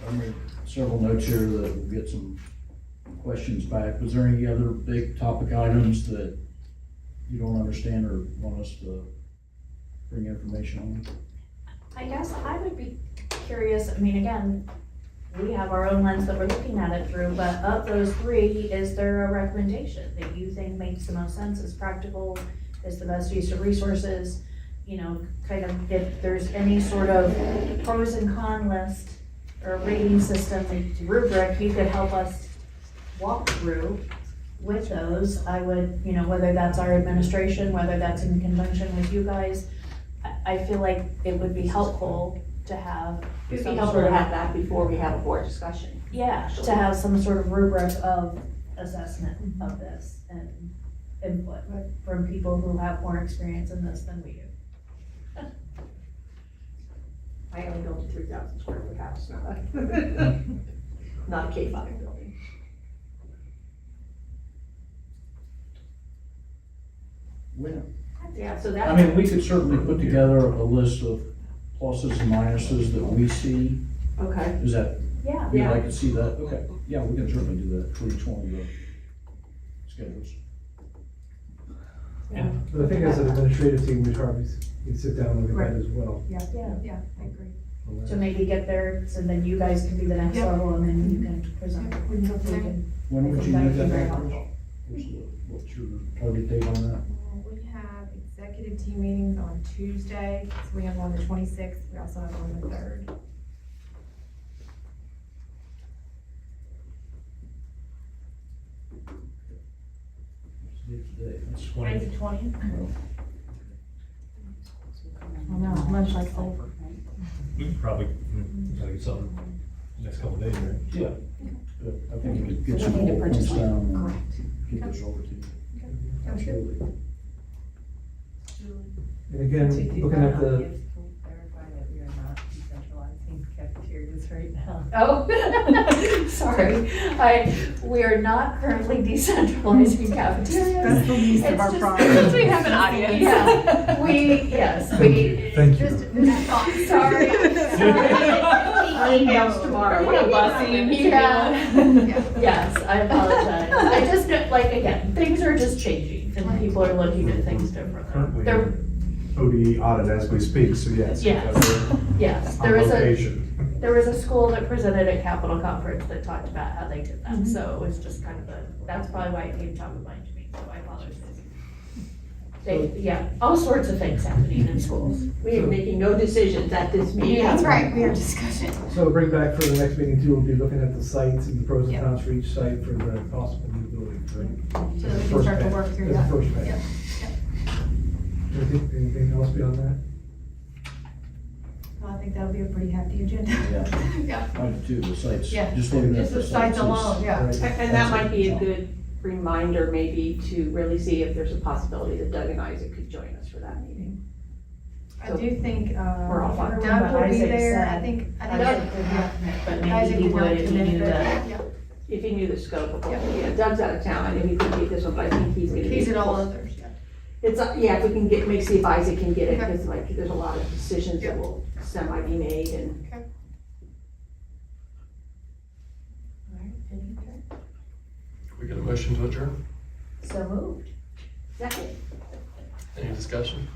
Speaker 6: I made several notes here that we'll get some questions back. Was there any other big topic items that you don't understand or want us to bring information on?
Speaker 7: I guess I would be curious, again, we have our own lens that we're looking at it through, but of those 3, is there a recommendation that you think makes the most sense, is practical, is the best use of resources? Kind of if there's any sort of pros and con list or rating system, rubric, you could help us walk through with those. I would, whether that's our administration, whether that's in conjunction with you guys, I feel like it would be helpful to have.
Speaker 2: It'd be helpful to have that before we have a board discussion.
Speaker 7: Yeah, to have some sort of rubric of assessment of this and input from people who have more experience in this than we do.
Speaker 2: I only built a 3,000 square foot house, not a K-5 building. Yeah, so that.
Speaker 6: I mean, we could certainly put together a list of pluses and minuses that we see.
Speaker 2: Okay.
Speaker 6: Is that,
Speaker 7: Yeah.
Speaker 6: you'd like to see that? Okay, yeah, we can certainly do that for each one of the schedules.
Speaker 3: But I think as an administrative team, we probably can sit down and look at that as well.
Speaker 4: Yeah, I agree.
Speaker 7: To maybe get there, so then you guys can be the next
Speaker 4: Yep.
Speaker 7: level and then you can present.
Speaker 4: We can go from there.
Speaker 6: When
Speaker 7: I
Speaker 6: would
Speaker 7: think
Speaker 6: you
Speaker 7: that
Speaker 6: need
Speaker 7: would be
Speaker 6: that
Speaker 7: very
Speaker 6: back, Chris?
Speaker 7: helpful.
Speaker 6: What's your target date on that?
Speaker 4: We have executive team meetings on Tuesday, so we have one on the 26th, we also have one on the 3rd.
Speaker 5: 20.
Speaker 11: 20? I know, much like over.
Speaker 5: Probably, gotta get something next couple of days, right?
Speaker 6: Yeah. I think we get
Speaker 10: So
Speaker 6: some
Speaker 10: we need to
Speaker 6: quotes
Speaker 10: purchase one.
Speaker 6: down
Speaker 10: Correct.
Speaker 6: and get those over to you.
Speaker 4: Sounds good.
Speaker 6: Absolutely.
Speaker 3: And again, looking at the,
Speaker 12: Clarify that we are not decentralizing cafeterias right now.
Speaker 9: Oh, sorry. We are not currently decentralizing cafeterias.
Speaker 11: That's the least of
Speaker 9: It's
Speaker 11: our
Speaker 9: just-
Speaker 11: problems.
Speaker 12: We have an audience.
Speaker 9: Yeah, yes, we.
Speaker 8: Thank you.
Speaker 9: Sorry.
Speaker 2: Emails tomorrow, what a busing.
Speaker 9: Yeah, yes, I apologize. I just, like, again, things are just changing and people are looking at things differently.
Speaker 8: Currently,
Speaker 9: There,
Speaker 8: ODE audit as we speak, so yes.
Speaker 9: Yes.
Speaker 8: that's
Speaker 9: yes,
Speaker 8: On
Speaker 9: there is a,
Speaker 8: location.
Speaker 9: there was a school that presented at Capitol Conference that talked about how they did that, so it was just kind of a, that's probably why it came top of mind to me, so I apologize. Yeah, all sorts of things happening in schools.
Speaker 2: We are making no decisions at this meeting.
Speaker 11: That's right, we are discussing.
Speaker 3: so bring back for the next meeting too, we'll be looking at the sites and the pros and
Speaker 11: Yep.
Speaker 3: cons for each site for the possible new buildings, right?
Speaker 11: So that we can
Speaker 3: First
Speaker 11: start to
Speaker 3: pass.
Speaker 11: work through
Speaker 3: As a
Speaker 11: that.
Speaker 3: first pass.
Speaker 11: Yep.
Speaker 3: Anything else beyond that?
Speaker 4: I think that'll be a pretty hefty agenda.
Speaker 6: Yeah.
Speaker 11: Yeah.
Speaker 6: I do too, the sites.
Speaker 11: Yeah.
Speaker 6: Just looking at
Speaker 11: Just the sites
Speaker 6: is-
Speaker 11: alone, yeah.
Speaker 3: Right.
Speaker 2: And that might be a good reminder maybe to really see if there's a possibility that Doug and Isaac could join us for that meeting.
Speaker 4: I do think,
Speaker 2: We're all fine.
Speaker 4: Doug will be
Speaker 9: Isaac
Speaker 4: there,
Speaker 9: said-
Speaker 4: I think,
Speaker 9: Isaac would not commit, but maybe
Speaker 4: Isaac
Speaker 9: he
Speaker 4: did not
Speaker 9: would if he
Speaker 4: commit,
Speaker 9: knew
Speaker 4: but,
Speaker 9: that.
Speaker 4: yeah,
Speaker 2: If he knew the scope of it. Yeah, Doug's out of town, I know he couldn't get this one, but I think he's gonna be.
Speaker 4: he's at all others, yeah.
Speaker 2: It's, yeah, if we can get, see if Isaac can get it,
Speaker 4: Okay.
Speaker 2: because like, there's a lot of decisions that will semi be made and.
Speaker 1: We get a motion to adjourn?
Speaker 9: So moved.
Speaker 2: Second.
Speaker 1: Any discussion?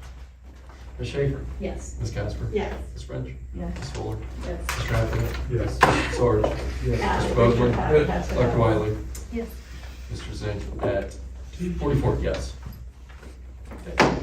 Speaker 1: Ms. Schaefer?
Speaker 9: Yes.
Speaker 1: Ms. Casper?
Speaker 2: Yes.
Speaker 1: Ms. French?
Speaker 9: Yes.
Speaker 1: Ms. Fuller?
Speaker 9: Yes.
Speaker 1: Ms. Crafton?
Speaker 8: Yes.
Speaker 1: Ms. Sarge?
Speaker 3: Yeah.
Speaker 1: Mr. Bosler?
Speaker 2: Pass it
Speaker 1: Dr.
Speaker 2: out.
Speaker 1: Wiley?
Speaker 4: Yes.
Speaker 1: Mr. Zink at 2:44, yes. Okay.